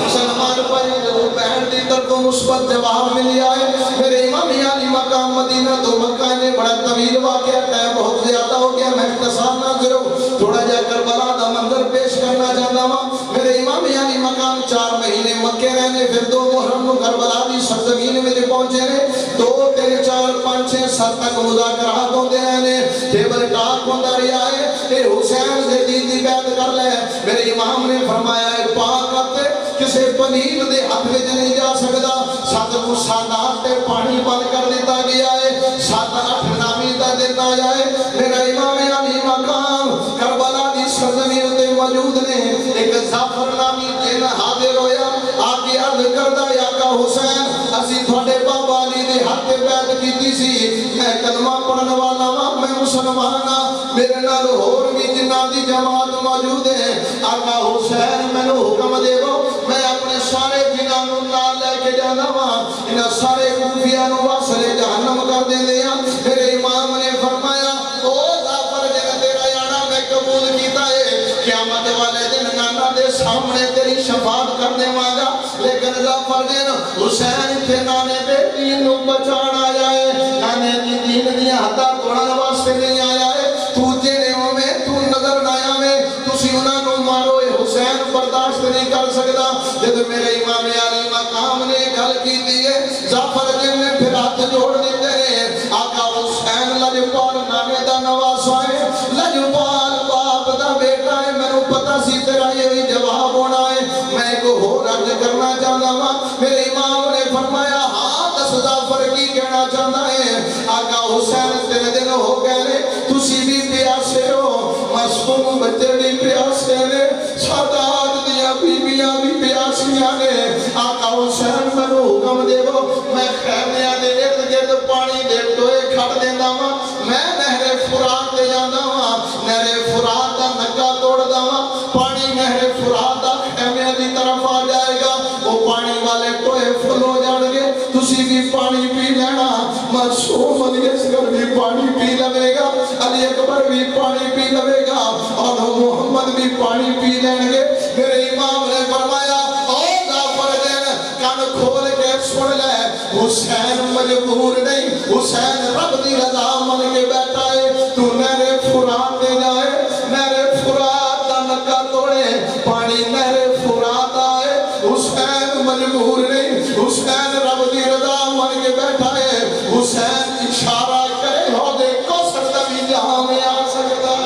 مسلمان بھائی جدو بہن دی طرف مثبت جواب ملیا ہے میرے امام علی مقام مدینہ تو مکہ نے بڑا طویل واقعہ ٹائم بہت زیادہ ہو گیا میں اختصار نہ کروں تھوڑا جا کربلا دا منظر پیش کرنا چاہتا ہوں میرے امام علی مقام 4 مہینے مکے رہنے پھر 2 محرم کو کربلا دی سرزمین میں پہنچے نے 2 3 4 5 6 7 تک مذاکرات ہوتے ہیں ٹیبل ٹاک ہوتا رہا ہے کہ حسین سے دین دی بیعت کر لے میرے امام نے فرمایا ہے پاک کرتے کسے پنیر دے ہاتھ میں نہیں جا سکتا 7 کو 7 تے پانی بند کر دیتا گیا ہے 7 8 نامی دا دیتا جائے میرا امام علی مقام کربلا دی سرزمین تے موجود نے ایک ظفر نامی جن حاضر ہویا آگے عرض کردا یا کا حسین اسی تھوڑے بابا علی دے ہاتھ تے بیعت کیتی سی میں کلمہ پڑھن والا ہاں میں مسلمان ہاں میرے نال ہور بھی جنہاں دی جماعت موجود ہے آقا حسین مینوں حکم دیو میں اپنے سارے جنہاں نوں نال لے کے جانا وا انہاں سارے کوفیاں نوں واسلے جہنم کر دیندے ہاں میرے امام نے فرمایا او ظفر جن تیرا یارا میں قبول کیتا ہے قیامت والے دن نانا دے سامنے تیری شفاعت کر دے مانگا لیکن ظفر دن حسین تھے نانے دے دین نو بچان آیا ہے نانے دی دین دیا حدا توڑا واسطے نہیں آیا ہے تو جینے ہوئے تو نظر نایا میں تسی انہاں نو مارو حسین برداشت نہیں کر سکتا جب میرے امام علی مقام نے گل کی دیئے ظفر دن نے پھر ہاتھ جوڑ دیتے ہیں آقا حسین لجپال نانے دا نواسا ہے لجپال باپ دا بیٹا ہے میں نے پتا سی تیرا یہ جواب ہونا ہے میں کو ہو رج کرنا چاہتا ہوں میرے امام نے فرمایا ہاں 10 ظفر کی کہنا چاہتا ہے آقا حسین تیرے دن ہو گئے تسی بھی پیاسے ہو معصوم بچے بھی پیاسے نے سادات دیا بیبیاں بھی پیاسیاں نے آقا حسین میں نے حکم دے وہ میں خیمیاں دے ارد گرد پانی دے ٹوئے کھڑ دینا ہوا میں نہر فرات دے جانا ہوا نہر فرات دا نکا توڑ دا ہوا پانی نہر فرات دا خیمیاں دی طرف آ جائے گا وہ پانی والے ٹوئے فل ہو جان گے تسی بھی پانی پی لینا معصوم علی اصغر بھی پانی پی لگے گا علی اکبر بھی پانی پی لگے گا اور محمد بھی پانی پی لیں گے میرے امام نے فرمایا او ظفر دین کان کھول کے سن لے حسین مجبور نہیں حسین رب دی رضا من کے بیٹھا ہے تو نہر فرات دے جائے نہر فرات دا نکا توڑے پانی نہر فرات آئے حسین مجبور نہیں حسین رب دی رضا من کے بیٹھا ہے حسین اشارہ کرے ہو دے کو سکتا بھی جہاں میں آ سکتا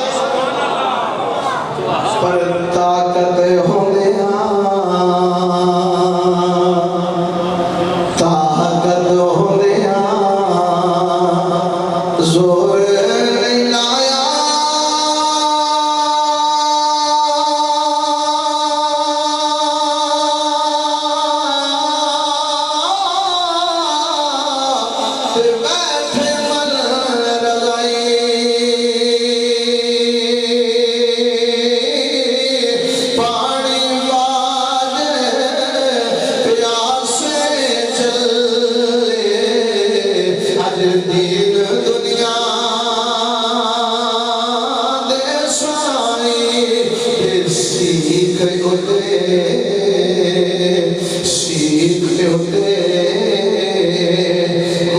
پر طاقت ہونے طاقت ہونے زور نہیں لایا بیٹھے من رضائی پانی باجے پیاسے چلے اج دین دنیا دے سائی پھر سیکھ ہوتے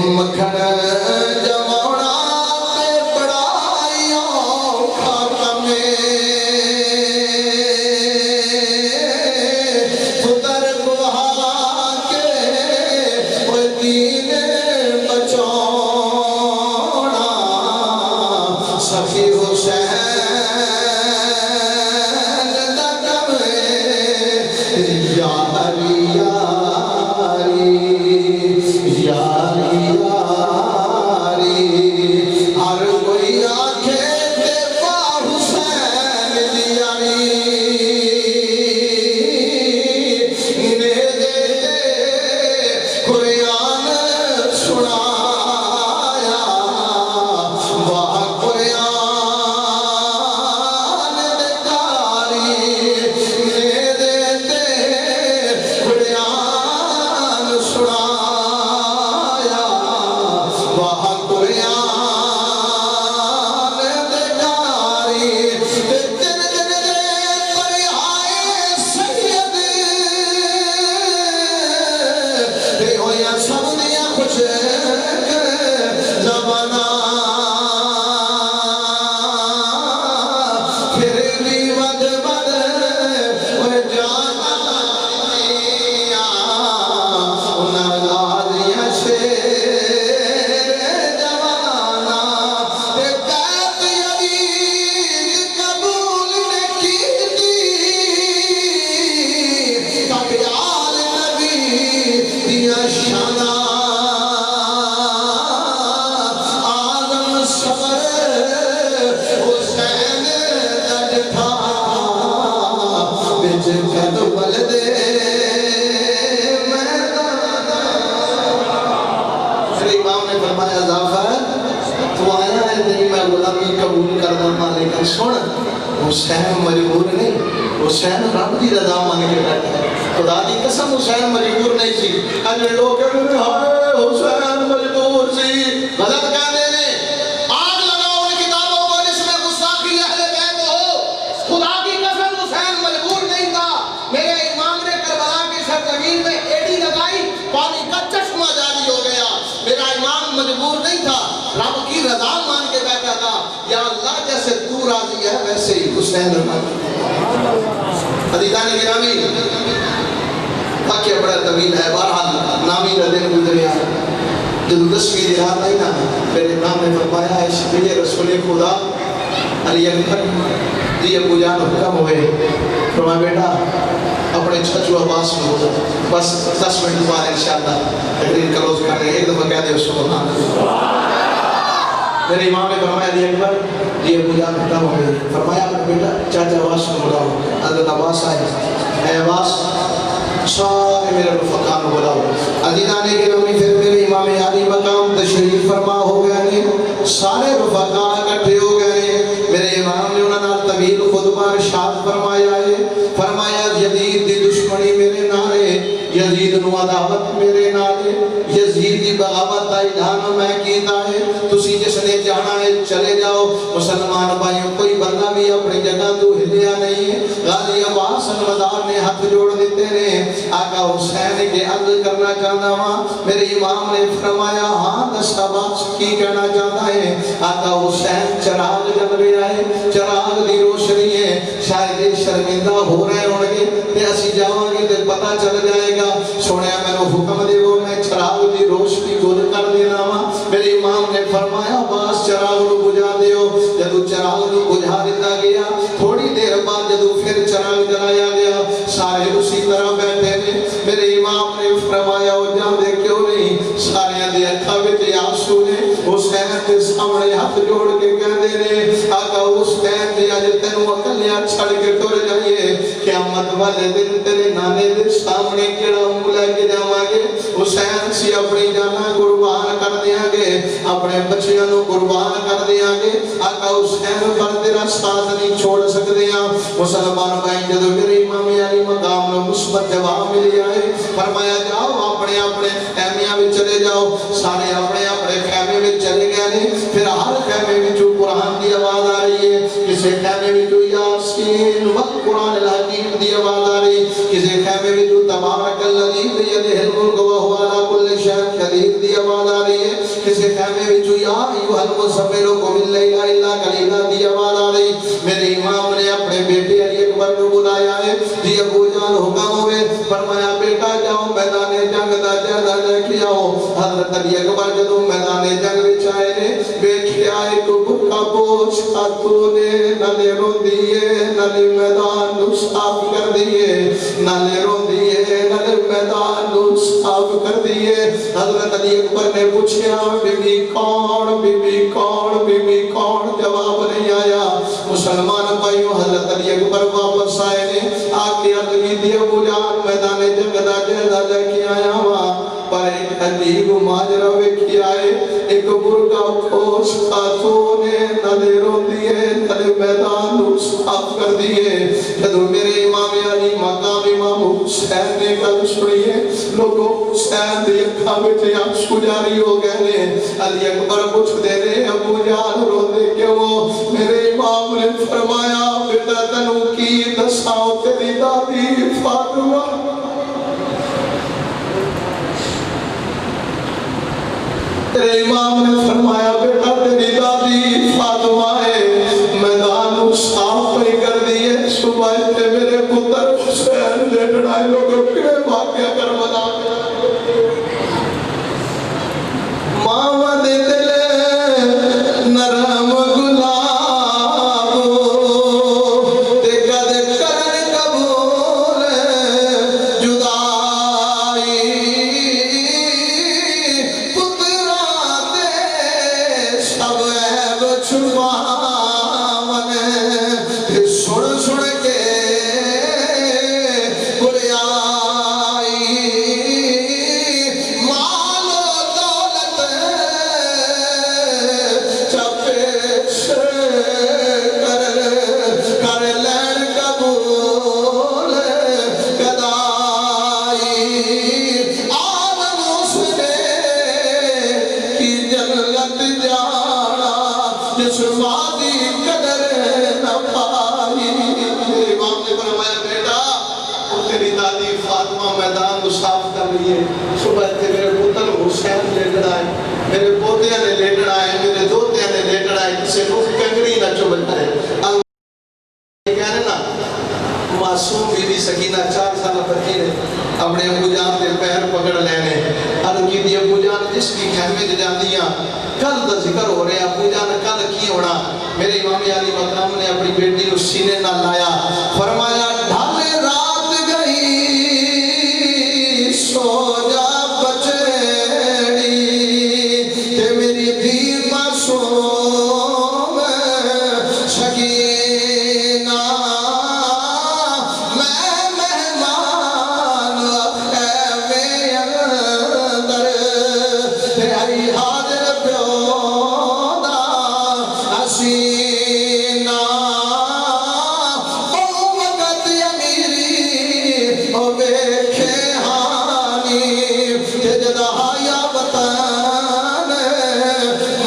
مکھن جمونا تے پڑھائیوں کھاتا میں پتر بہا کے وہ دین بچونا سخی حسین دکم یا علی یاری یاری ہر کوئی آنکھیں دیکھا حسین دیاری انہیں دے قرآن سنایا وہ قرآن دکھاری انہیں دیتے قرآن سنایا سن حسین مجبور نہیں حسین رب دی رضا مان کے بیٹھا ہے خدا دی قسم حسین مجبور نہیں سی اج لوگ کہتے ہیں ہائے حسین مجبور سی غلط کہتے ہیں آگ لگاؤ ان کتابوں کو جس میں گستاخی اہل بیت ہو خدا کی قسم ہے ویسے ہی حسین عزیزان گرامی واقعہ بڑا طویل ہے. بہرحال نامی کا دن گزریا جب 10ویں دی رات آئی نا میرے امام نے فرمایا ہے شبیل رسول خدا علی اکبر جی ابو جان حکم ہوئے فرمایا بیٹا اپنے چچو عباس میں ہو جا بس 10 منٹ بعد انشاءاللہ تقریر کلوز کر رہے ہیں. ایک دفعہ کہہ دے سبحان اللہ. میرے امام نے فرمایا علی اکبر جی ابو جان حکم ہوئے فرمایا اپنے بیٹا چاچا عباس میں بلاؤ. حضرت عباس آئے اے عباس سارے میرے رفقان کو بلاؤ. عزیزان گرامی پھر میرے امام عالی مقام تشریف فرما ہو گئے ہیں. سارے رفقان اکٹھے ہو گئے ہیں. میرے امام نے انہوں نے طویل خطبہ ارشاد فرمایا ہے. فرمایا یزید دی دشمنی میرے نارے یزید نو عداوت میرے نارے یزید دی بغاوت دا اعلان میں کیتا ہے. تسی جس نے جانا ہے چلے جاؤ. مسلمان بھائیوں کوئی بندہ بھی اپنی جگہ تو ہلیا نہیں ہے. غازی عباس المدار نے ہاتھ جوڑ دیتے ہیں. آقا حسین کے عرض کرنا چاہتا ہوں. میرے امام نے فرمایا ہاں دس عباس کی کہنا چاہتا ہے. آقا حسین چراغ جل رہا ہے چراغ دی روشنی ہے شاید شرمندہ ہو رہے ہوں گے تے اسی جاؤں گے تے پتہ چل جائے گا. سونے میں نے حکم دے وہ میں چراغ دی روشنی گل کر دینا وا. میرے امام نے فرمایا باس چراغ کو بجھا دیو. جدو چراغ کو بجھا دیتا گیا تھوڑی دیر بعد جدو پھر چراغ جلایا گیا سارے اسی طرح بیٹھے نے. میرے امام نے فرمایا او جان دے کیوں نہیں سارے دے اکھاں وچ آنسو نے. حسین کے سامنے ہاتھ جوڑ کے کہندے نے آقا حسین جی اج تینوں اکلیاں چھڑ کے ٹر جائیے قیامت والے دن تیرے نانے دے سامنے کیڑا منہ لے کے جاواں گے. حسین سی اپنی جاناں قربان کر دیاں گے اپنے بچیاں نو قربان کر دیاں گے. آقا حسین پر تیرا ساتھ نہیں چھوڑ سکدے ہاں. مسلمان بھائی جدوں میرے امام علی مقام نو مثبت جواب ملیا ہے فرمایا جاؤ اپنے اپنے خیمیاں وچ چلے جاؤ. سارے اپنے اپنے خیمے وچ چلے گئے نے. پھر ہر خیمے وچ قرآن دی آواز آ رہی ہے. کسی خیمے وچ یاسین والقرآن الحکیم دی آواز آ رہی. کسی خیمے وچ تبارک الذی بیدہ الملک وہو علی کل شیء قدیر دی آواز آ رہی ہے. کسی خیمے وچ یا ایھا المزمل قم اللیل الا قلیلا دی آواز آ رہی. میرے امام نے اپنے بیٹے علی اکبر کو بلایا ہے. جی ابو جان حکم ہوئے فرمایا بیٹا جاؤ میدان جنگ دا جائزہ لے کے آؤ. حضرت علی اکبر جدوں میدان جنگ وچ آئے نے ویکھیا ایک برکا پوش خاتون نے نالے روندی ہے نالے میدان نو صاف کر دیے نالے روندی ہے نالے میدان نو صاف کر دیے. حضرت علی اکبر نے پوچھا بی بی کون بی بی کون بی بی کون جواب نہیں آیا. مسلمان بھائیوں حضرت علی اکبر واپس آئے نے آکے عرض کی ابو جان میدان جنگ دا جائزہ لے کے آیا ہوا پر ایک عجیب ماجرا ویکھی آئے. ایک برکا پوش خاتون نے نالے روندی ہے نالے میدان نو صاف کر دیے. جدوں میرے امام علی مقام امام حسین نے گل سنی ہے لوگوں حسین دی اکھاں وچ آنسو جاری ہو گئے نے. علی اکبر پوچھدے نے ابو جان روندے کیوں؟ میرے امام نے فرمایا بیٹا تینوں کی دساں تیری دادی فاطمہ تیرے امام نے فرمایا بیٹا تیری دادی فاطمہ ہے میدان نو صاف نہیں کر دیے. صبح تے میرے پتر حسین لیٹنا ہے لوگوں کے واقعہ کربلا ماں دے دل نرم گلاب تے کد کرن قبول جدائی پتران دے سب عیب چھپاون سن سن کے بریائی مال و دولت چپیش کر لین قبول گدائی عالم اس نے کی جنت جانا جس مادی قدر نہ پائی. امام نے فرمایا بیٹا تیری دادی فاطمہ میدان کو صاف کر رہی ہے. صبح تے میرے پتر حسین لیٹنا ہے میرے پوتیاں نے لیٹنا ہے میرے دوتیاں نے لیٹنا ہے کسی کو کنگری نہ چبھتا ہے. معصوم بی بی سکینہ 4 سال بچی نے اپنے ابو جان کے پیر پکڑ لینے عرض کی دی ابو جان جس کی خیمے جاندیاں کل دا ذکر ہو رہے ابو جان کل کی ہونا میرے امام علی مقام نے اپنی بیٹی کو سینے نہ لایا فرمایا ڈھال رات گئی سو جا بچڑی تے میری دھی معصوم سکینہ میں مہمان اے اندر تے آئی حاضر پیو دا حسینہ او وقت امیری او ویکھے ہانی تے جدا یا وطن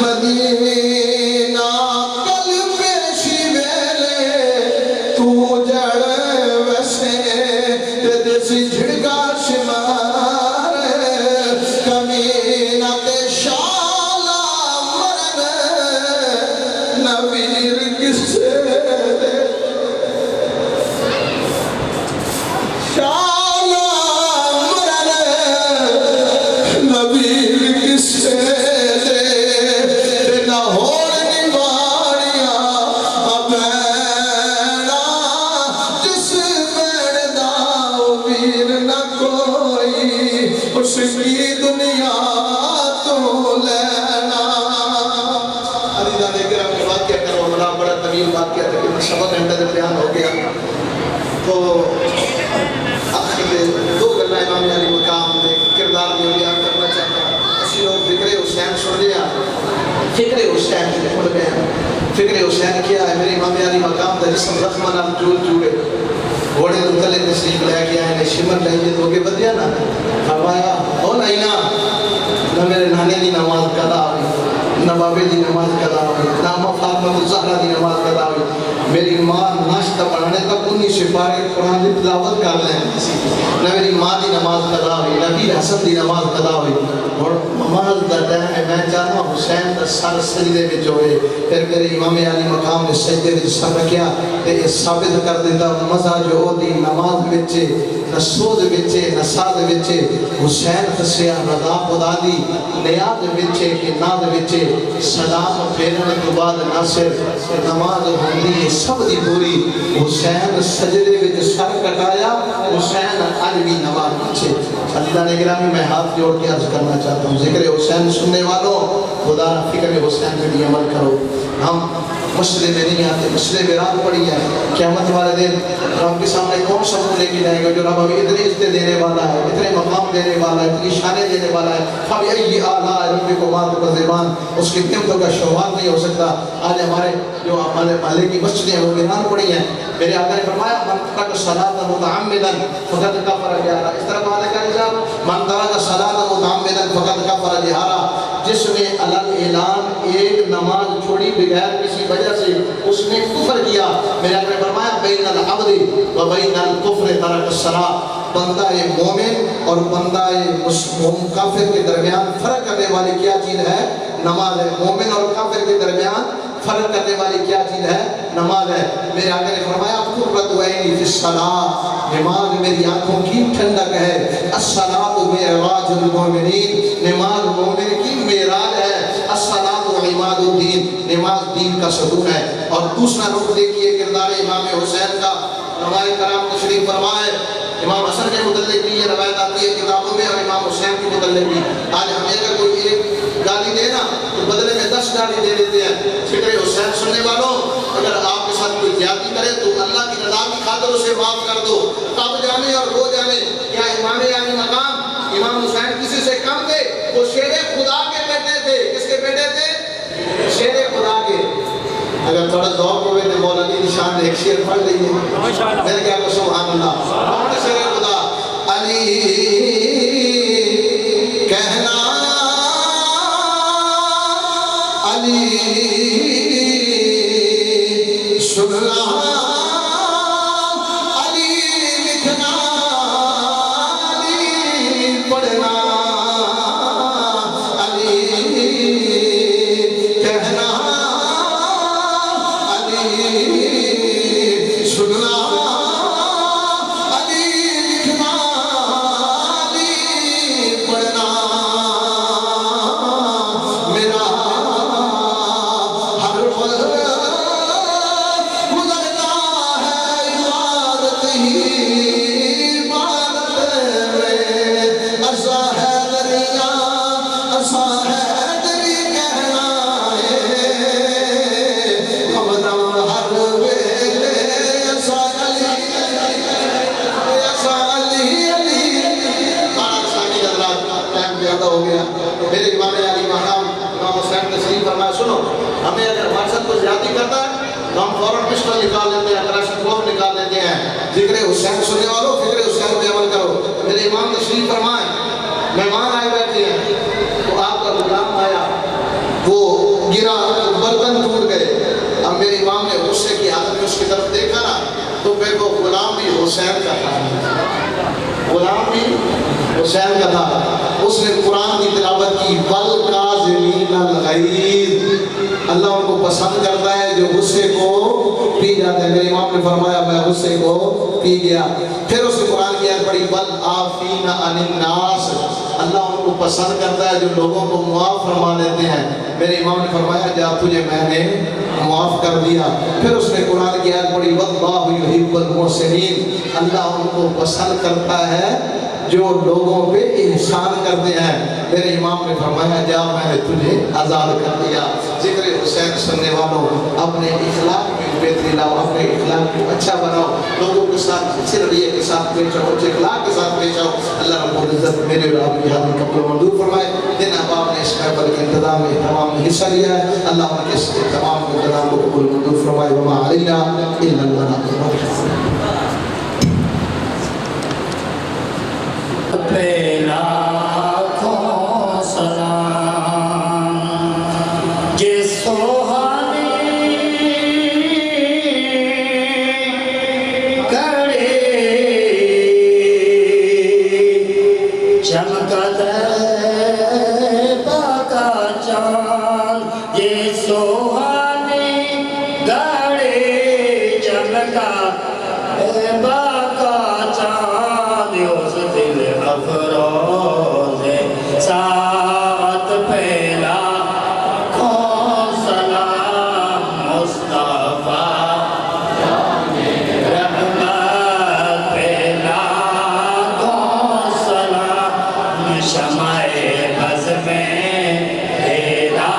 مدینہ کل پیشی ویلے تو جڑ ویسے تے دیسی جھڑکا شمار کمینہ تے شالا مرن نبیر کسے دے شالا مرن نبیر کسے دے تے نہ ہون نواڑیاں بیڑا جس بیڑ دا ویر نہ کوئی اس کی دنیا تو لینا عزیزان اکرام کے واقعہ کرو بڑا بڑا طویل واقعہ لیکن سبق گھنٹے بیان ہو گیا تو آخر دو گلہ امام علی مقام نے کردار بھی بیان کرنا چاہتا ہوں اسی لوگ فکر حسین سن لیا فکر حسین کھل گئے فکر حسین کیا ہے میرے امام علی مقام دا جسم رحمہ نام جوڑ جوڑے گھوڑے تو تلے تشریف لے کے آئے نے شمر لائیے تو کے بدیا نا فرمایا او نائنا نہ میرے نانے دی نماز قضا ہوئی نہ بابے دی نماز قضا ہوئی نہ اماں فاطمہ الزہرا دی نماز قضا ہوئی میری ماں ناشتہ بنانے تک انہی سپارے قرآن دی تلاوت کر لیں نہ میری ماں دی نماز قضا ہوئی نہ پیر حسن دی نماز قضا ہوئی اور نماز دا ٹائم ہے میں چاہتا ہوں حسین دا سر سجدے وچ ہوئے پھر میرے امام علی مقام نے سجدے وچ سر رکھیا تے یہ ثابت کر دیتا مزہ جو دی نماز وچ نہ سود وچ نہ ساد وچ حسین خسیا رضا خدا دی نیاز وچ کہ ناز وچ سلام پھیرنے تو بعد نہ صرف نماز ہوندی ہے سب دی پوری حسین سجدے وچ سر کٹایا حسین علوی نماز پیچھے عزیزان اکرامی میں ہاتھ جوڑ کے عرض کرنا چاہتا ہوں ذکر حسین سننے والوں خدا فکر حسین پہ بھی عمل کرو ہم مسئلے میں نہیں آتے مسئلے میں رات پڑی ہے قیامت والے دن رب کے سامنے کون سب کو لے کے جائے گا جو رب ابھی اتنے عزتیں دینے والا ہے اتنے مقام دینے والا ہے اتنی شانیں دینے والا ہے فَبِأَيِّ آلَاءِ رَبِّكُمَا تُكَذِّبَانِ اس کی نعمتوں کا شمار نہیں ہو سکتا آج ہمارے جو ہمارے محلے کی مسجدیں ہیں وہ ویران پڑی ہیں میرے آقا نے فرمایا من ترک الصلاۃ متعمدا فقد کفر بہارا اس طرح والے کا نظام من ترک الصلاۃ متعمدا فقد کفر بہارا جس نے علل اعلان ایک نماز چھوڑی بغیر کسی وجہ سے اس نے کفر کیا میرے آقا نے فرمایا بین العبد و بین الکفر ترک الصلاۃ بندہ مومن اور بندہ کافر کے درمیان فرق کرنے والی کیا چیز ہے نماز ہے مومن اور کافر کے درمیان فرق کرنے والی کیا چیز ہے نماز ہے میرے آقا نے فرمایا قرۃ عینی فی الصلاۃ نماز میری آنکھوں کی ٹھنڈک ہے الصلاۃ معراج المومنین نماز مومن کی معراج ہے الصلاۃ عماد الدین نماز دین کا ستون ہے اور دوسرا رخ دیکھیے کردار امام حسین کا علماء کرام تشریف فرمائے امام حسن کے متعلق بھی یہ روایت آتی ہے کتابوں میں اور امام حسین کے متعلق بھی آج ہمیں اگر کوئی ایک گالی دے نا تو بدلے میں 10 گالی دے دیتے ہیں فکر حسین سننے والوں اگر آپ کے ساتھ کوئی زیادتی کرے تو اللہ کی رضا کی خاطر اسے معاف کر دو تب جانے اور وہ جانے کیا امام علی مقام امام حسین کسی سے کم تھے وہ شیر خدا کے بیٹے تھے کس کے بیٹے تھے شیر خدا کے اگر تھوڑا ذوق ہوئے تو مولا علی نشان ایک شیر پڑھ لیجیے میں نے کہا کہ سبحان اللہ کون شیر خدا علی کہنا علی سننا علی لکھنا علی پڑھنا علی کہنا سننا سنو ہمیں اگر ہمارے ساتھ کوئی زیادتی کرتا ہے تو ہم فوراً پسٹل نکال لیتے ہیں، کلاشنکوف نکال لیتے ہیں. ذکر حسین سننے والوں فکر حسین پہ عمل کرو. میرے امام تشریف فرمائیں، مہمان آئے بیٹھے ہیں تو آپ کا غلام آیا، وہ گرا، برتن ٹوٹ گئے. اب میرے امام نے غصے کی حالت میں اس کی طرف دیکھا نا تو پھر وہ غلام بھی حسین کا تھا، غلام بھی حسین کا تھا. اس نے قرآن کی تلاوت کی، وَالْقَاظِمِينَ الْغَيْظَ. اللہ ان کو پسند کرتا ہے جو غصے کو پی جاتے ہیں. میرے امام نے فرمایا میں غصے کو پی گیا. پھر اس نے قرآن کی آیت پڑھی وَالْعَافِينَ عَنِ النَّاسِ. اللہ ان کو پسند کرتا ہے جو لوگوں کو معاف فرما دیتے ہیں. میرے امام نے فرمایا جا تجھے میں نے معاف کر دیا. پھر اس نے قرآن کی آیت پڑھی وَاللَّهُ يُحِبُّ الْمُحْسِنِينَ. اللہ ان کو پسند کرتا ہے جو لوگوں پہ احسان کرتے ہیں. میرے امام نے فرمایا جا میں نے تجھے آزاد کر دیا. ذکر حسین سننے والوں اپنے اخلاق میں بہتری لاؤ، اپنے اخلاق کو اچھا بناؤ، لوگوں کے ساتھ اچھے رویے کے ساتھ پیش آؤ، اچھے اخلاق کے ساتھ پیش آؤ. اللہ رب العزت میرے اور آپ کی حاضری قبول و منظور فرمائے. جن احباب نے اس محفل کے انتظام میں تمام نے حصہ لیا ہے، اللہ ان کے اس تمام انتظام کو قبول و منظور فرمائے. وما علینا الا البلاغ. پہلا لاکھوں سلام جس سوہانی کڑے چمکت کا چاند، یہ سوہانی گڑے چمکا کا چاند، اس دل افروز ساعت پہلا کھوں سلام مصطفیٰ رحمت پہلا کھوں سلام شمع بز میں تیرا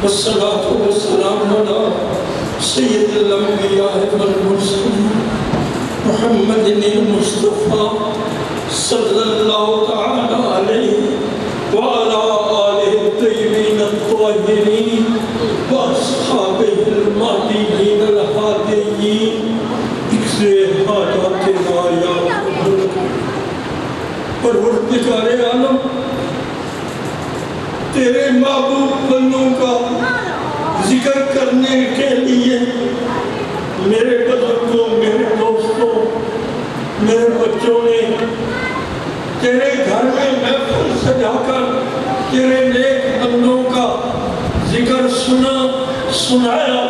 والصلاة والسلام على سيد الأنبياء والمرسلين محمد المصطفى صلى الله تعالى عليه وعلى آله الطيبين الطاهرين وأصحابه المهديين الهاديين اقضِ حاجاتنا يا پروردگار عالم. تیرے محبوب بندوں کا ذکر کرنے کے لیے میرے بزرگوں، میرے دوستوں، میرے بچوں نے تیرے گھر میں محفل سجا کر تیرے نیک بندوں کا ذکر سنایا.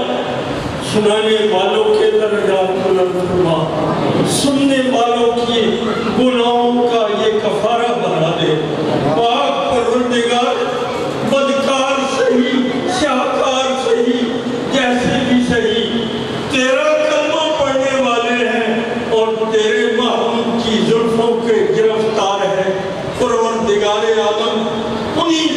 سنانے والوں کے درجات بلند فرما، سننے والوں کی گناہوں کا یہ کفارہ بنا دے. پاک پروردگار بدکار صحیح، سیاہکار صحیح، جیسے بھی صحیح، تیرا